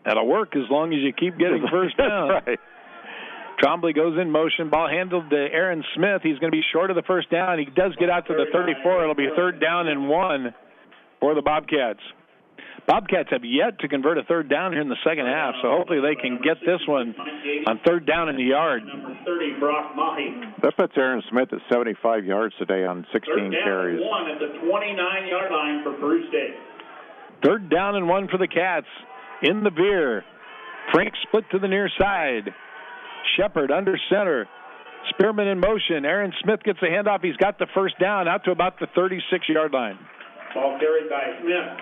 That'll work as long as you keep getting first down. That's right. Trombley goes in motion. Ball handled to Aaron Smith. He's going to be short of the first down. He does get out to the 34. It'll be 3rd down and 1 for the Bobcats. Bobcats have yet to convert a 3rd down here in the second half, so hopefully they can get this one on 3rd down in the yard. Number 30, Brock Mahi. That puts Aaron Smith at 75 yards today on 16 carries. 3rd down and 1 at the 29-yard line for Peru State. 3rd down and 1 for the Cats in the veer. Frank split to the near side. Shepard under center. Spearman in motion. Aaron Smith gets the handoff. He's got the first down out to about the 36-yard line. Ball carried by Smith.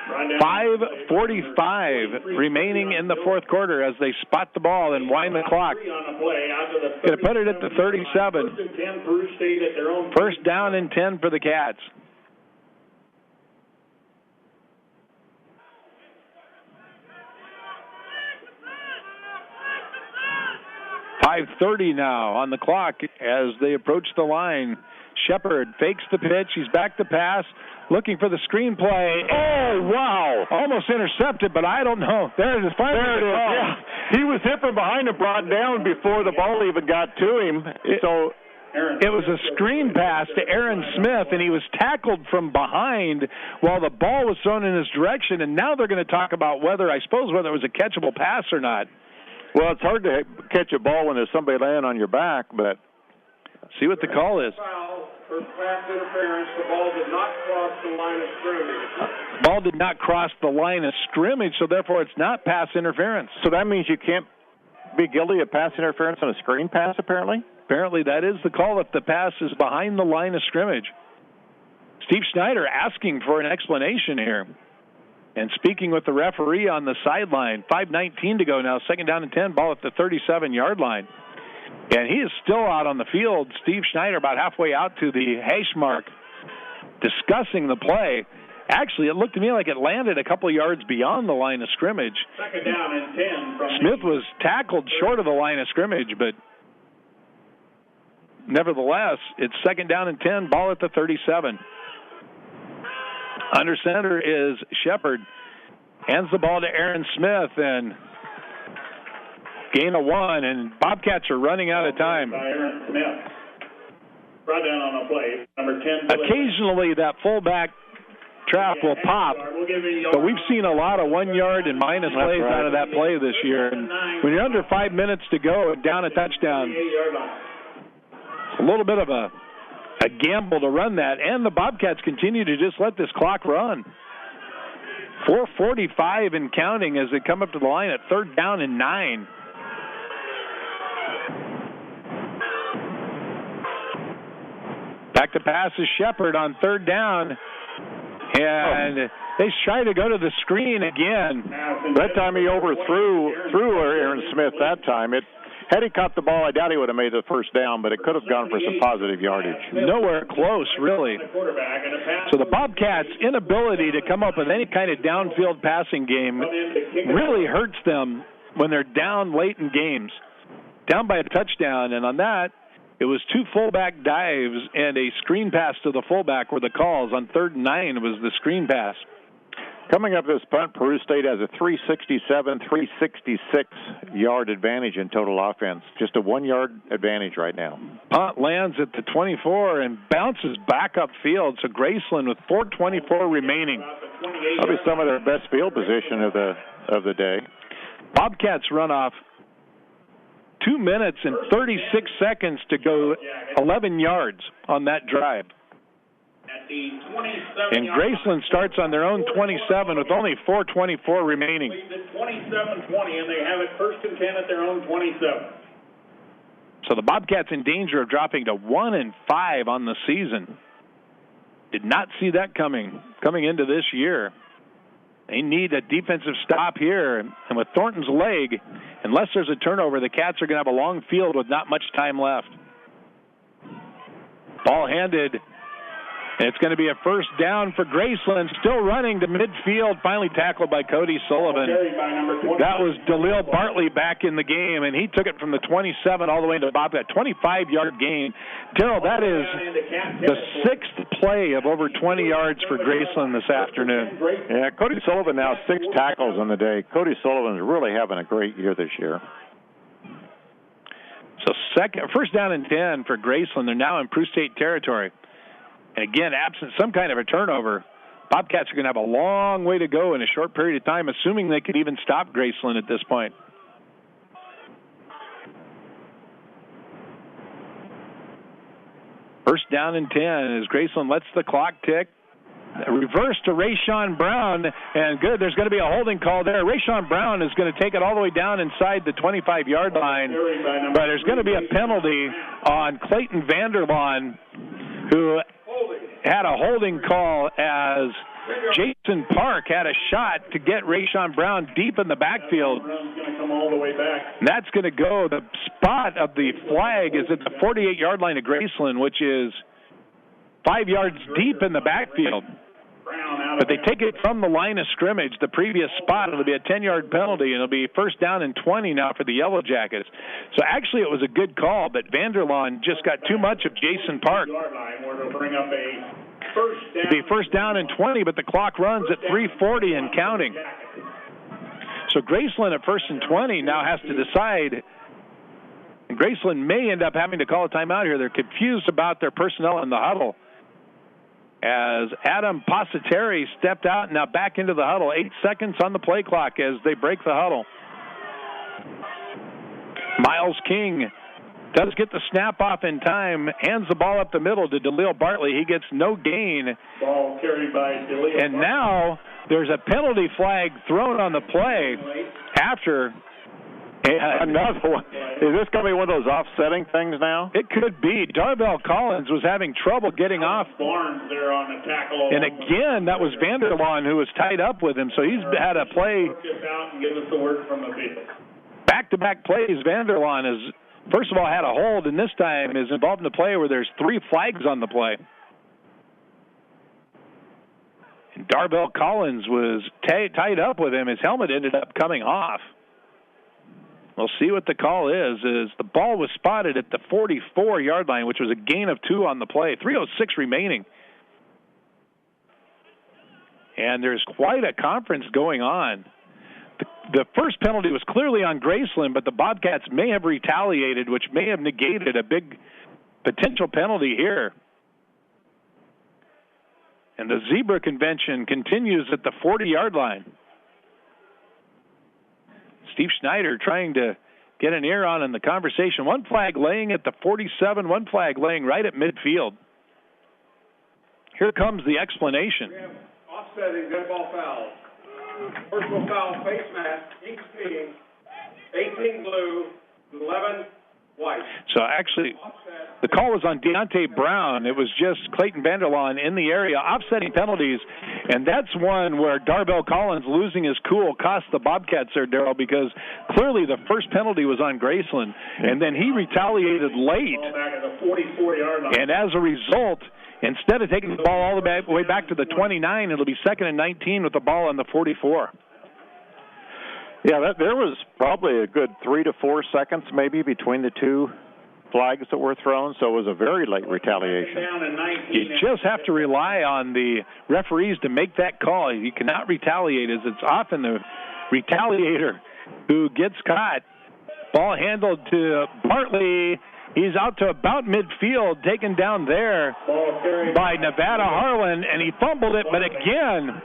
5:45 remaining in the fourth quarter as they spot the ball and wind the clock. Going to put it at the 37. First down and 10 for the Cats. .5:30 now on the clock as they approach the line. Shepard fakes the pitch. He's back to pass, looking for the screenplay. Oh, wow. Almost intercepted, but I don't know. There it is. Finally, there it is. Yeah. He was hit from behind and brought down before the ball even got to him. So It was a screen pass to Aaron Smith, and he was tackled from behind while the ball was thrown in his direction, and now they're going to talk about whether it was a catchable pass or not. Well, it's hard to catch a ball when there's somebody laying on your back, but see what the call is. Foul for pass interference. The ball did not cross the line of scrimmage. Ball did not cross the line of scrimmage, so therefore it's not pass interference. So that means you can't be guilty of pass interference on a screen pass, apparently? Apparently that is the call if the pass is behind the line of scrimmage. Steve Schneider asking for an explanation here. And speaking with the referee on the sideline, 5:19 to go now, 2nd down and 10, ball at the 37-yard line. And he is still out on the field. Steve Schneider about halfway out to the hash mark, discussing the play. Actually, it looked to me like it landed a couple yards beyond the line of scrimmage. 2nd down and 10. From Smith was tackled short of the line of scrimmage, but nevertheless, it's 2nd down and 10, ball at the 37. Under center is Shepard. Hands the ball to Aaron Smith, and gain of 1, and Bobcats are running out of time. Aaron Smith. Brought down on a play. Number 10. Occasionally that fullback trap will pop, but we've seen a lot of 1-yard and minus plays out of that play this year. And when you're under 5 minutes to go and down a touchdown, it's a little bit of a gamble to run that. And the Bobcats continue to just let this clock run. 4:45 and counting as they come up to the line at 3rd down and 9. Back to pass is Shepard on 3rd down. And they try to go to the screen again. That time he overthrew Aaron Smith that time. Had he caught the ball, I doubt he would have made the 1st down, but it could have gone for some positive yardage. Nowhere close, really. So the Bobcats' inability to come up with any kind of downfield passing game really hurts them when they're down late in games. Down by a touchdown, and on that, it was 2 fullback dives and a screen pass to the fullback were the calls. On 3rd and 9 was the screen pass. Coming up this punt, Peru State has a 367, 366-yard advantage in total offense. Just a 1-yard advantage right now. Punt lands at the 24 and bounces back upfield. So Graceland with 4:24 remaining. Probably some of their best field position of the day. Bobcats run off 2 minutes and 36 seconds to go 11 yards on that drive. And Graceland starts on their own 27 with only 4:24 remaining. 27-20, and they have it 1st and 10 at their own 27. So the Bobcats in danger of dropping to 1-5 on the season. Did not see that coming into this year. They need a defensive stop here. And with Thornton's leg, unless there's a turnover, the Cats are going to have a long field with not much time left. Ball handed. And it's going to be a 1st down for Graceland. Still running to midfield. Finally tackled by Cody Sullivan. That was Dalil Bartley back in the game, and he took it from the 27 all the way into Bobcat. 25-yard gain. Daryl, that is the 6th play of over 20 yards for Graceland this afternoon. Yeah, Cody Sullivan now 6 tackles on the day. Cody Sullivan is really having a great year this year. So 1st down and 10 for Graceland. They're now in Peru State territory. And again, absent some kind of a turnover, Bobcats are going to have a long way to go in a short period of time, assuming they could even stop Graceland at this point. First down and 10 as Graceland lets the clock tick. Reverse to Rayshawn Brown, and good. There's going to be a holding call there. Rayshawn Brown is going to take it all the way down inside the 25-yard line, but there's going to be a penalty on Clayton Vanderlaan, who had a holding call as Jason Park had a shot to get Rayshawn Brown deep in the backfield. And that's going to go. The spot of the flag is at the 48-yard line of Graceland, which is 5 yards deep in the backfield. But they take it from the line of scrimmage, the previous spot. It'll be a 10-yard penalty, and it'll be 1st down and 20 now for the Yellow Jackets. So actually it was a good call, but Vanderlaan just got too much of Jason Park. It'll be 1st down and 20, but the clock runs at 3:40 and counting. So Graceland at 1st and 20 now has to decide Graceland may end up having to call a timeout here. They're confused about their personnel in the huddle. As Adam Pasateri stepped out and now back into the huddle. 8 seconds on the play clock as they break the huddle. Miles King does get the snap off in time, hands the ball up the middle to DeLeo Bartley. He gets no gain. Ball carried by DeLeo. And now there's a penalty flag thrown on the play after. Another one. Is this going to be one of those offsetting things now? It could be. Darvell Collins was having trouble getting off. Barnes there on the tackle. And again, that was Vanderlaan who was tied up with him. So he's had a play. Out and give us the word from the field. Back-to-back plays. Vanderlaan has, first of all, had a hold, and this time is involved in the play where there's 3 flags on the play. And Darvell Collins was tied up with him. His helmet ended up coming off. We'll see what the call is the ball was spotted at the 44-yard line, which was a gain of 2 on the play. 3:06 remaining. And there's quite a conference going on. The first penalty was clearly on Graceland, but the Bobcats may have retaliated, which may have negated a big potential penalty here. And the zebra convention continues at the 40-yard line. Steve Schneider trying to get an ear on in the conversation. One flag laying at the 47, one flag laying right at midfield. Here comes the explanation. We have offsetting dead ball foul. Personal foul, face mask, each team, 18 blue, 11 white. So actually, the call was on Deontay Brown. It was just Clayton Vanderlaan in the area, offsetting penalties. And that's one where Darvell Collins losing his cool cost the Bobcats there, Daryl, because clearly the first penalty was on Graceland. And then he retaliated late. And as a result, instead of taking the ball all the way back to the 29, it'll be 2nd and 19 with the ball on the 44. Yeah, there was probably a good 3 to 4 seconds maybe between the two flags that were thrown, so it was a very late retaliation. You just have to rely on the referees to make that call. You cannot retaliate, as it's often the retaliator who gets caught. Ball handled to Bartley. He's out to about midfield, taken down there by Nevada Harlan, and he fumbled it, but again,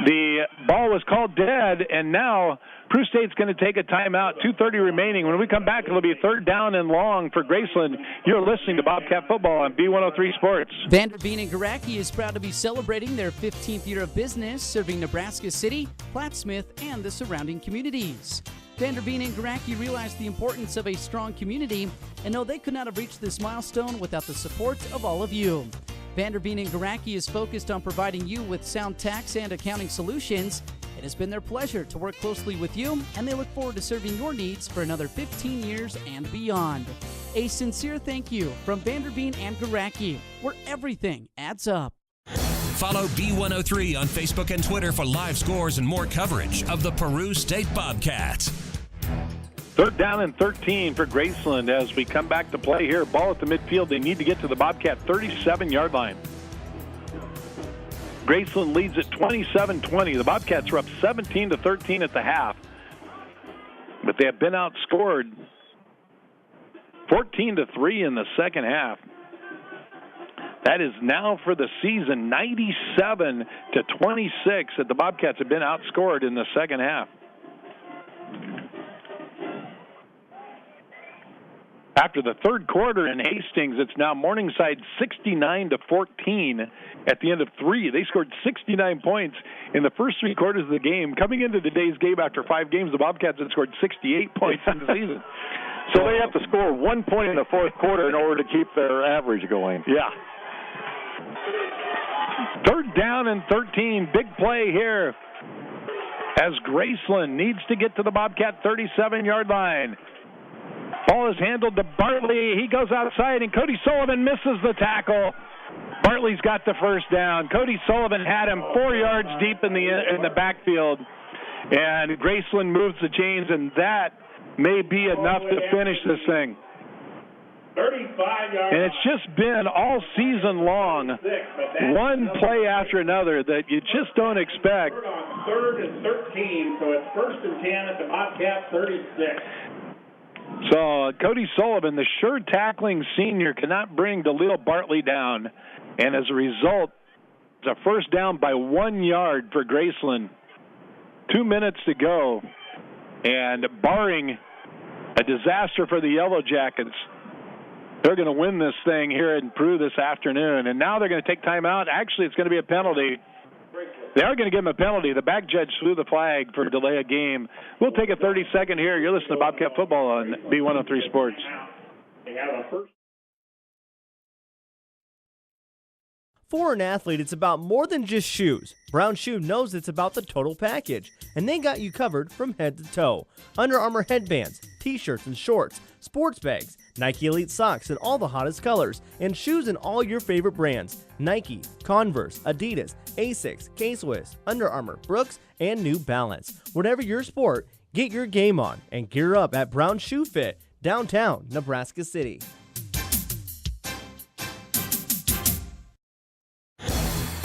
the ball was called dead, and now Peru State's going to take a timeout, 2:30 remaining. When we come back, it'll be 3rd down and long for Graceland. You're listening to Bobcat Football on B103 Sports. Vanderveen and Garacki is proud to be celebrating their 15th year of business, serving Nebraska City, Plattsmouth, and the surrounding communities. Vanderveen and Garacki realized the importance of a strong community and know they could not have reached this milestone without the support of all of you. Vanderveen and Garacki is focused on providing you with sound tax and accounting solutions. It has been their pleasure to work closely with you, and they look forward to serving your needs for another 15 years and beyond. A sincere thank you from Vanderveen and Garacki, where everything adds up. Follow B103 on Facebook and Twitter for live scores and more coverage of the Peru State Bobcats. 3rd down and 13 for Graceland as we come back to play here. Ball at the midfield. They need to get to the Bobcat 37-yard line. Graceland leads at 27-20. The Bobcats are up 17-13 at the half. But they have been outscored 14-3 in the second half. That is now for the season 97-26 that the Bobcats have been outscored in the second half. After the third quarter in Hastings, it's now Morningside 69-14 at the end of 3. They scored 69 points in the first 3 quarters of the game. Coming into today's game after 5 games, the Bobcats had scored 68 points in the season. So they have to score 1 point in the fourth quarter in order to keep their average going. Yeah. 3rd down and 13. Big play here as Graceland needs to get to the Bobcat 37-yard line. Ball is handled to Bartley. He goes outside, and Cody Sullivan misses the tackle. Bartley's got the first down. Cody Sullivan had him 4 yards deep in the backfield, and Graceland moves the chains, and that may be enough to finish this thing. 35 yards. And it's just been all season long, one play after another that you just don't expect. 3rd and 13, so it's 1st and 10 at the Bobcat 36. So Cody Sullivan, the sure tackling senior, cannot bring Daryl Bartley down. And as a result, it's a first down by 1 yard for Graceland. 2 minutes to go. And barring a disaster for the Yellow Jackets, they're going to win this thing here in Peru this afternoon. And now they're going to take time out. Actually, it's going to be a penalty. They are going to give him a penalty. The back judge threw the flag for delay of game. We'll take a 30-second here. You're listening to Bobcat Football on B103 Sports. For an athlete, it's about more than just shoes. Brown Shoe knows it's about the total package, and they got you covered from head to toe. Under Armour headbands, t-shirts and shorts, sports bags, Nike Elite socks in all the hottest colors, and shoes in all your favorite brands: Nike, Converse, Adidas, Asics, K-Swiss, Under Armour, Brooks, and New Balance. Whatever your sport, get your game on and gear up at Brown Shoe Fit, downtown Nebraska City.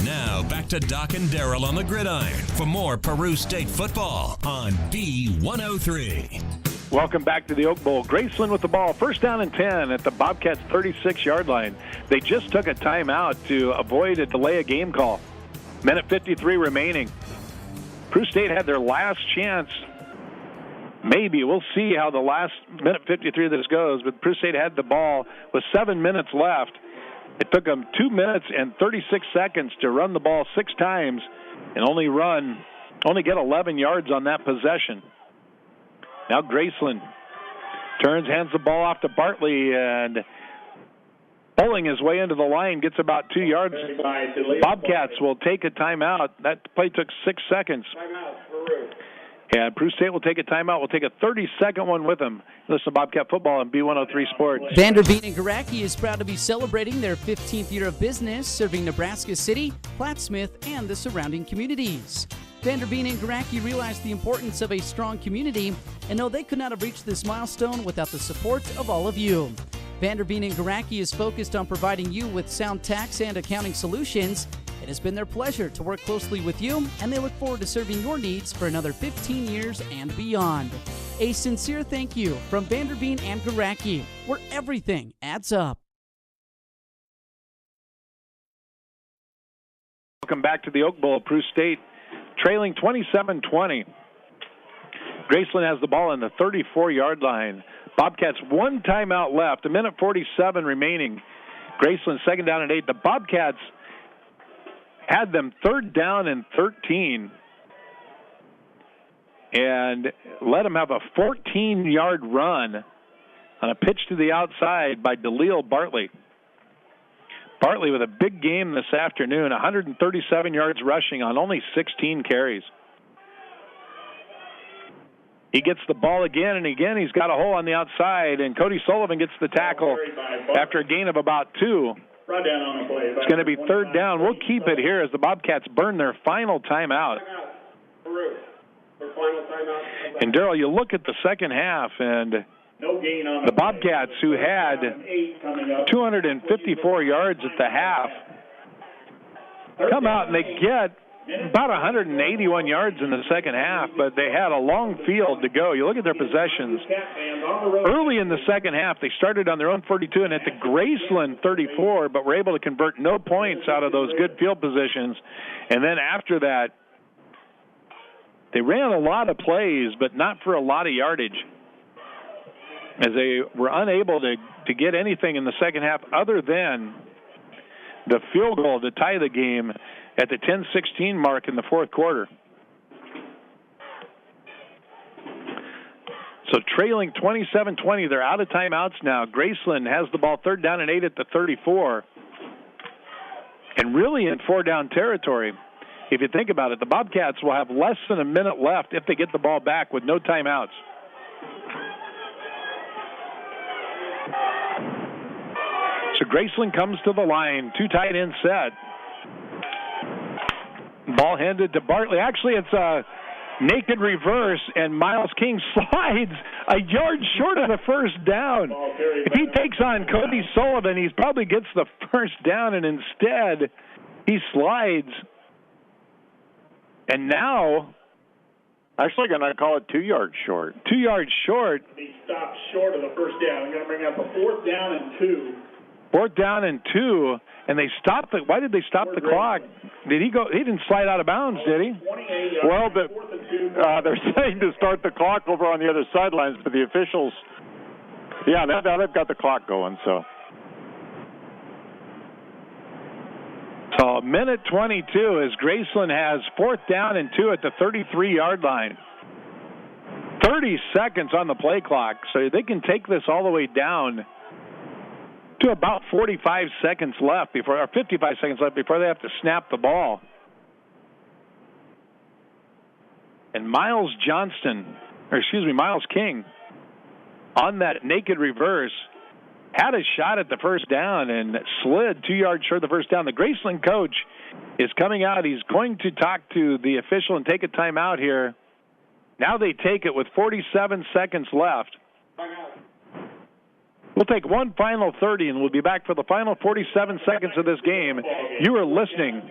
Now back to Doc and Daryl on the gridiron for more Peru State football on B103. Welcome back to the Oak Bowl. Graceland with the ball. First down and 10 at the Bobcats' 36-yard line. They just took a timeout to avoid a delay of game call. Minute 53 remaining. Peru State had their last chance. Maybe. We'll see how the last minute 53 of this goes. But Peru State had the ball with 7 minutes left. It took them 2 minutes and 36 seconds to run the ball 6 times and only get 11 yards on that possession. Now Graceland hands the ball off to Bartley, and bowling his way into the line, gets about 2 yards. Bobcats will take a timeout. That play took 6 seconds. And Peru State will take a timeout. We'll take a 30-second one with them. Listen to Bobcat Football on B103 Sports. Vanderveen and Garacki is proud to be celebrating their 15th year of business, serving Nebraska City, Plattsmouth, and the surrounding communities. Vanderveen and Garacki realized the importance of a strong community and know they could not have reached this milestone without the support of all of you. Vanderveen and Garacki is focused on providing you with sound tax and accounting solutions. It has been their pleasure to work closely with you, and they look forward to serving your needs for another 15 years and beyond. A sincere thank you from Vanderveen and Garacki, where everything adds up. Welcome back to the Oak Bowl. Peru State trailing 27-20. Graceland has the ball on the 34-yard line. Bobcats 1 timeout left, a minute 47 remaining. Graceland second down and 8. The Bobcats had them 3rd down and 13 and let them have a 14-yard run on a pitch to the outside by Daryl Bartley. Bartley with a big game this afternoon, 137 yards rushing on only 16 carries. He gets the ball again and again. He's got a hole on the outside, and Cody Sullivan gets the tackle after a gain of about 2. It's going to be 3rd down. We'll keep it here as the Bobcats burn their final timeout. And, Daryl, you look at the second half, and the Bobcats, who had 254 yards at the half, come out and they get about 181 yards in the second half, but they had a long field to go. You look at their possessions. Early in the second half, they started on their own 42 and at the Graceland 34, but were able to convert no points out of those good field positions. And then after that, they ran a lot of plays, but not for a lot of yardage, as they were unable to get anything in the second half other than the field goal to tie the game at the 10-16 mark in the fourth quarter. So trailing 27-20, they're out of timeouts now. Graceland has the ball 3rd down and 8 at the 34. And really in 4-down territory. If you think about it, the Bobcats will have less than a minute left if they get the ball back with no timeouts. So Graceland comes to the line, 2 tight end set. Ball handed to Bartley. Actually, it's a naked reverse, and Miles King slides a yard short of the first down. If he takes on Cody Sullivan, he probably gets the first down, and instead he slides. And now Actually, going to call it 2 yards short. 2 yards short. He stopped short of the first down. They're going to bring up a 4th down and 2. 4th down and 2, and they stopped it. Why did they stop the clock? Did he go? He didn't slide out of bounds, did he? Well, they're saying to start the clock over on the other sidelines, but the officials, now they've got the clock going. So minute 22 as Graceland has 4th down and 2 at the 33-yard line. 30 seconds on the play clock, so they can take this all the way down to about 45 seconds left or 55 seconds left before they have to snap the ball. And Miles King, on that naked reverse, had a shot at the first down and slid 2 yards short of the first down. The Graceland coach is coming out. He's going to talk to the official and take a timeout here. Now they take it with 47 seconds left. We'll take one final 30, and we'll be back for the final 47 seconds of this game. You are listening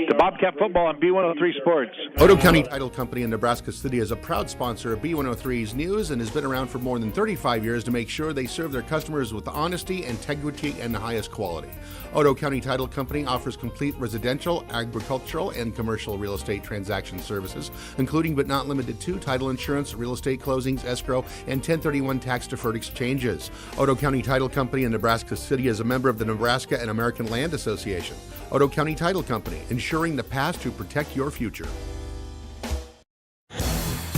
to Bobcat Football on B103 Sports. Otoe County Title Company in Nebraska City is a proud sponsor of B103's news and has been around for more than 35 years to make sure they serve their customers with honesty, integrity, and the highest quality. Otoe County Title Company offers complete residential, agricultural, and commercial real estate transaction services, including but not limited to title insurance, real estate closings, escrow, and 1031 tax-deferred exchanges. Otoe County Title Company in Nebraska City is a member of the Nebraska and American Land Association. Otoe County Title Company, ensuring the past to protect your future.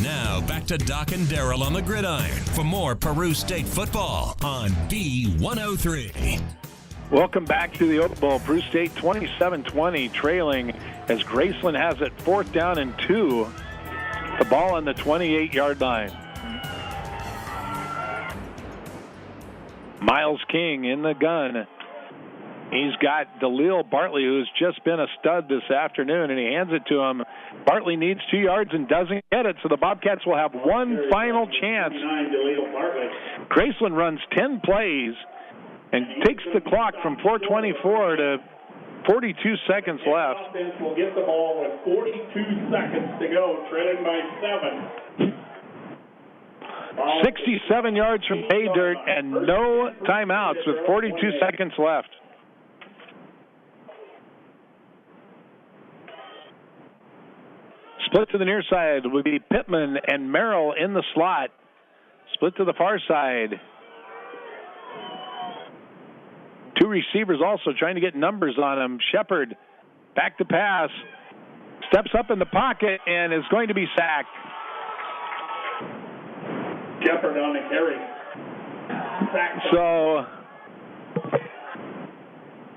Now back to Doc and Daryl on the gridiron for more Peru State football on B103. Welcome back to the Oak Bowl. Peru State 27-20 trailing as Graceland has it 4th down and 2. The ball on the 28-yard line. Miles King in the gun. He's got Daryl Bartley, who's just been a stud this afternoon, and he hands it to him. Bartley needs 2 yards and doesn't get it, so the Bobcats will have one final chance. Graceland runs 10 plays and takes the clock from 4:24 to 42 seconds left. Offense will get the ball with 42 seconds to go, trailing by 7. 67 yards from pay dirt and no timeouts with 42 seconds left. Split to the near side would be Pittman and Merrill in the slot. Split to the far side. 2 receivers also trying to get numbers on him. Shepard back to pass. Steps up in the pocket and is going to be sacked. Shepard on the carry. So,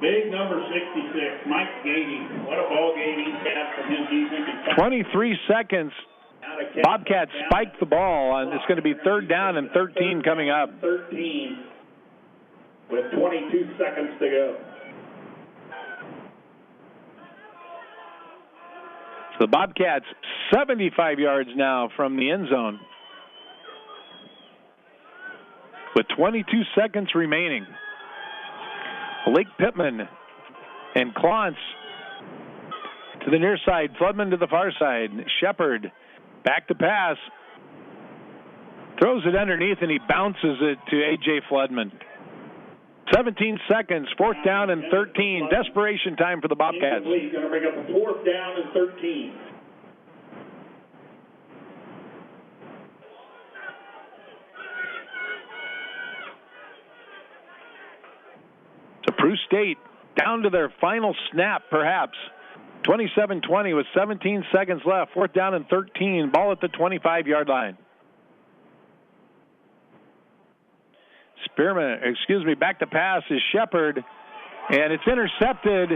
big number 66, Mike Gady. What a ball game he's had from his defense. 23 seconds. Bobcats spiked the ball, and it's going to be 3rd down and 13 coming up. 13 with 22 seconds to go. So the Bobcats 75 yards now from the end zone. With 22 seconds remaining. Blake Pittman and Klontz to the near side. Floodman to the far side. Shepard back to pass. Throws it underneath and he bounces it to A.J. Floodman. 17 seconds, 4th down and 13. Desperation time for the Bobcats. He's going to bring up a 4th down and 13. So Peru State down to their final snap, perhaps. 27-20 with 17 seconds left. 4th down and 13. Ball at the 25-yard line. Back to pass is Shepard, and it's intercepted.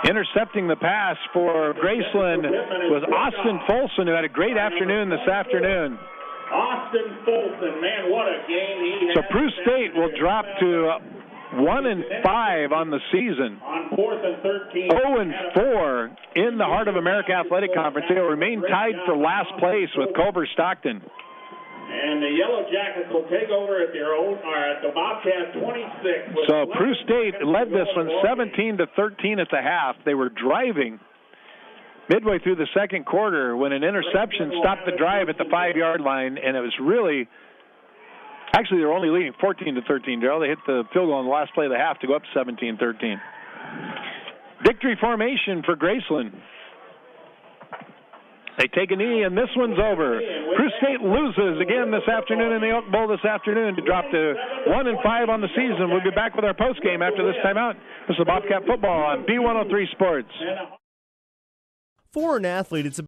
Intercepting the pass for Graceland was Austin Folson, who had a great afternoon this afternoon. Austin Folson, man, what a game he had. So Peru State will drop to 1-5 on the season. On 4th and 13. 0-4 in the Heart of America Athletic Conference. They will remain tied for last place with Culver Stockton. And the Yellow Jackets will take over at their own, or at the Bobcat 26. So Peru State led this one 17-13 at the half. They were driving midway through the second quarter when an interception stopped the drive at the 5-yard line, and it was really – actually, they were only leading 14-13, Daryl. They hit the field goal on the last play of the half to go up 17-13. Victory formation for Graceland. They take a knee, and this one's over. Crew State loses again this afternoon in the Oak Bowl this afternoon to drop to 1-5 on the season. We'll be back with our postgame after this timeout. This is Bobcat Football on B103 Sports. For an athlete, it's